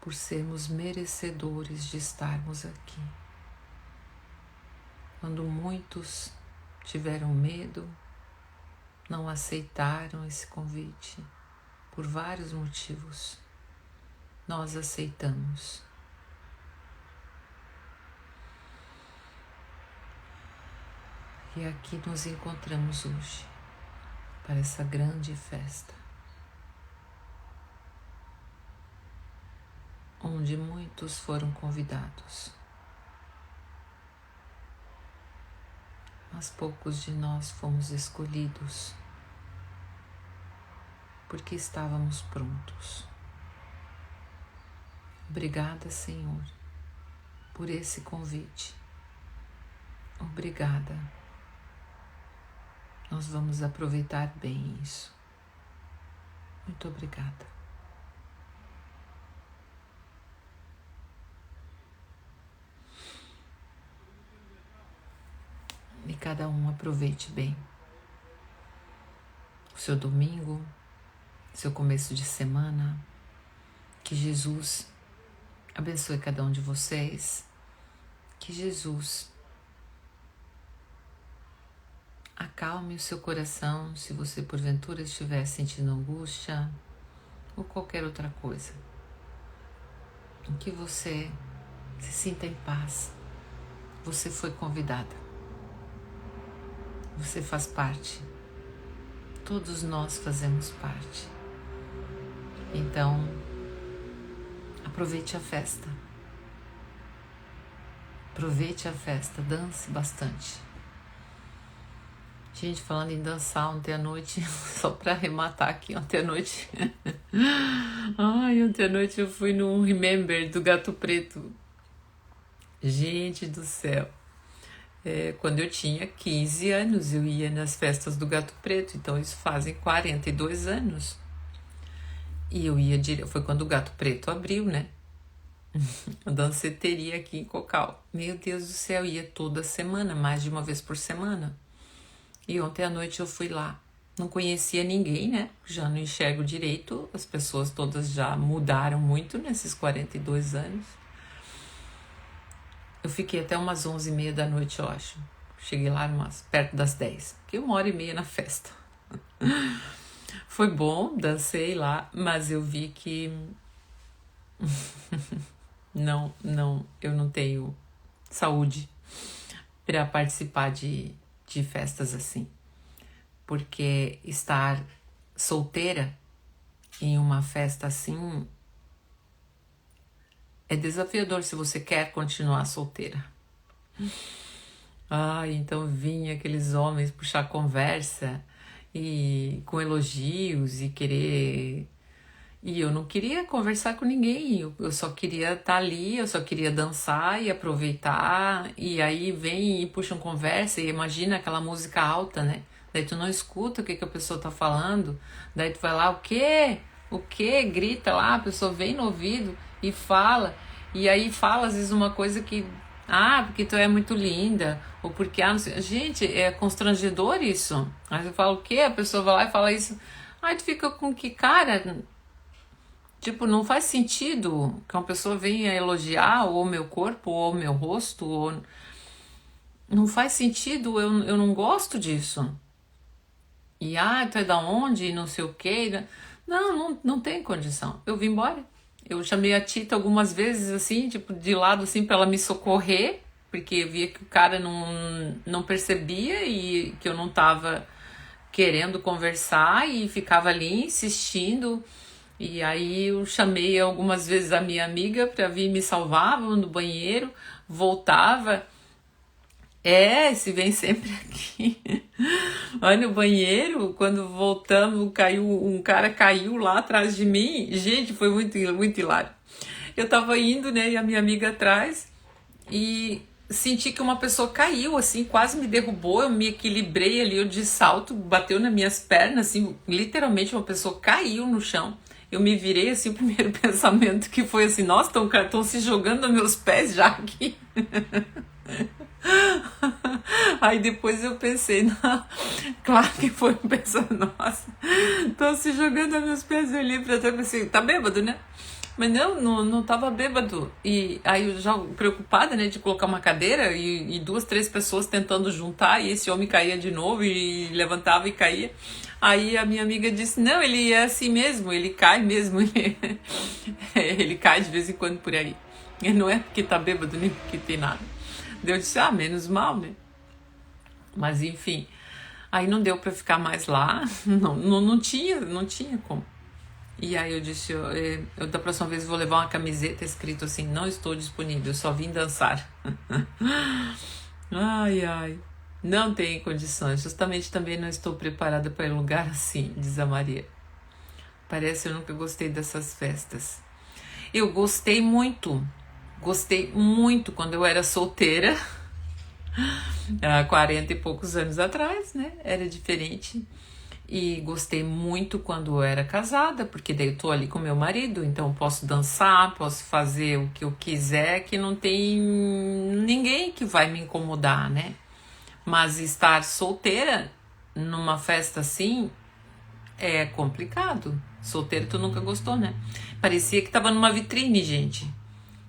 por sermos merecedores de estarmos aqui. Quando muitos tiveram medo, não aceitaram esse convite, por vários motivos, nós aceitamos. E aqui nos encontramos hoje, para essa grande festa, onde muitos foram convidados, mas poucos de nós fomos escolhidos, porque estávamos prontos. Obrigada, Senhor, por esse convite. Obrigada. Nós vamos aproveitar bem isso. Muito obrigada. E cada um aproveite bem o seu domingo, seu começo de semana. Que Jesus abençoe cada um de vocês. Que Jesus acalme o seu coração se você porventura estiver sentindo angústia ou qualquer outra coisa. Que você se sinta em paz. Você foi convidada. Você faz parte. Todos nós fazemos parte. Então, aproveite a festa. Aproveite a festa, dance bastante. Gente, falando em dançar ontem à noite, só pra arrematar aqui, ontem à noite. Ontem à noite eu fui no Remember do Gato Preto. Gente do céu. Quando eu tinha 15 anos, eu ia nas festas do Gato Preto, então isso fazem 42 anos. E eu ia direto, foi quando o Gato Preto abriu, né? A danceteria aqui em Cocal. Meu Deus do céu, ia toda semana, mais de uma vez por semana. E ontem à noite eu fui lá. Não conhecia ninguém, né? Já não enxergo direito. As pessoas todas já mudaram muito nesses 42 anos. Eu fiquei até umas 11h30 da noite, eu acho. Cheguei lá perto das 10. Fiquei 1h30 na festa. Foi bom, dancei lá, mas eu vi que eu não tenho saúde para participar de festas assim. Porque estar solteira em uma festa assim é desafiador se você quer continuar solteira. Então vinha aqueles homens puxar conversa e com elogios e querer... E eu não queria conversar com ninguém, eu só queria estar ali, eu só queria dançar e aproveitar. E aí vem e puxam conversa e imagina aquela música alta, né? Daí tu não escuta o que a pessoa tá falando, daí tu vai lá, o quê? O quê? Grita lá, a pessoa vem no ouvido e fala, e aí fala às vezes uma coisa que, porque tu é muito linda, ou porque, não sei. Gente, é constrangedor isso. Aí eu falo, o quê? A pessoa vai lá e fala isso, aí tu fica com que cara, tipo, não faz sentido que uma pessoa venha elogiar ou o meu corpo, ou o meu rosto, ou... Não faz sentido, eu não gosto disso. E, tu é da onde, não sei o quê. Não tem condição. Eu vim embora. Eu chamei a Tita algumas vezes, assim, tipo, de lado, assim, pra ela me socorrer, porque eu via que o cara não percebia e que eu não tava querendo conversar e ficava ali insistindo. E aí eu chamei algumas vezes a minha amiga pra vir me salvar no banheiro, voltava... se vem sempre aqui. Olha, no banheiro, quando voltamos, um cara caiu lá atrás de mim. Gente, foi muito, muito hilário. Eu tava indo, né, e a minha amiga atrás, e senti que uma pessoa caiu, assim, quase me derrubou. Eu me equilibrei ali, eu de salto, bateu nas minhas pernas, assim, literalmente uma pessoa caiu no chão. Eu me virei, assim, o primeiro pensamento que foi assim, nossa, estão se jogando aos meus pés já aqui. Aí depois eu pensei, claro que foi um pensamento, nossa, tô se jogando aos meus pés. Eu olhei pra trás e pensei, tá bêbado, né? Mas não tava bêbado. E aí eu já preocupada, né, de colocar uma cadeira e 2, 3 pessoas tentando juntar, e esse homem caía de novo e levantava e caía. Aí a minha amiga disse, não, ele é assim mesmo, ele cai mesmo. Ele cai de vez em quando por aí. E não é porque tá bêbado, nem porque tem nada. Eu disse, menos mal, né? Mas enfim, aí não deu pra ficar mais lá, não tinha como. E aí eu disse, eu da próxima vez vou levar uma camiseta escrito assim, não estou disponível, só vim dançar. Ai, não tem condições, justamente também não estou preparada para um lugar assim, diz a Maria. Parece que eu nunca gostei dessas festas. Eu gostei muito quando eu era solteira, há 40 e poucos anos atrás, né? Era diferente. E gostei muito quando eu era casada, porque daí eu tô ali com meu marido, então posso dançar, posso fazer o que eu quiser, que não tem ninguém que vai me incomodar, né? Mas estar solteira numa festa assim é complicado. Solteiro tu nunca gostou, né? Parecia que tava numa vitrine, gente.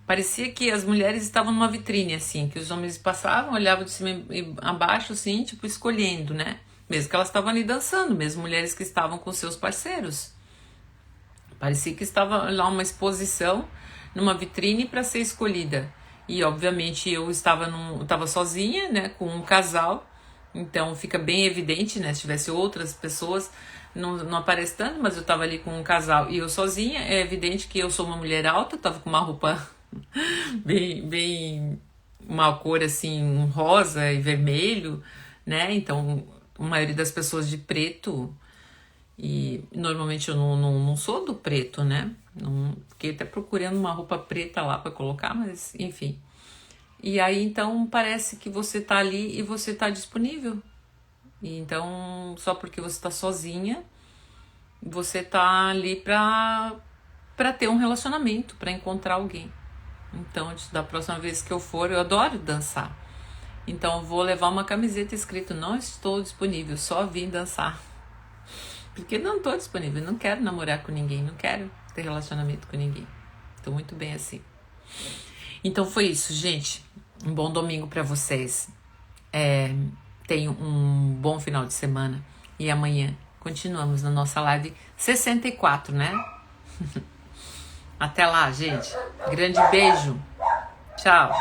Parecia que as mulheres estavam numa vitrine, assim, que os homens passavam, olhavam de cima e abaixo, assim, tipo, escolhendo, né? Mesmo que elas estavam ali dançando, mesmo mulheres que estavam com seus parceiros. Parecia que estava lá uma exposição numa vitrine para ser escolhida. E, obviamente, eu estava sozinha, né, com um casal, então fica bem evidente, né, se tivesse outras pessoas, não aparece tanto, mas eu estava ali com um casal e eu sozinha, é evidente que eu sou uma mulher alta, estava com uma roupa bem uma cor assim, um rosa e vermelho, né? Então, a maioria das pessoas de preto, e normalmente eu não sou do preto, né? Não, fiquei até procurando uma roupa preta lá para colocar, mas enfim. E aí então parece que você tá ali e você tá disponível. E então, só porque você tá sozinha, você tá ali pra ter um relacionamento, pra encontrar alguém. Então, da próxima vez que eu for, eu adoro dançar. Então, eu vou levar uma camiseta escrito: não estou disponível, só vim dançar. Porque não estou disponível, não quero namorar com ninguém, não quero ter relacionamento com ninguém. Estou muito bem assim. Então, foi isso, gente. Um bom domingo para vocês. Tenham um bom final de semana. E amanhã continuamos na nossa live 64, né? Até lá, gente. Grande beijo. Tchau.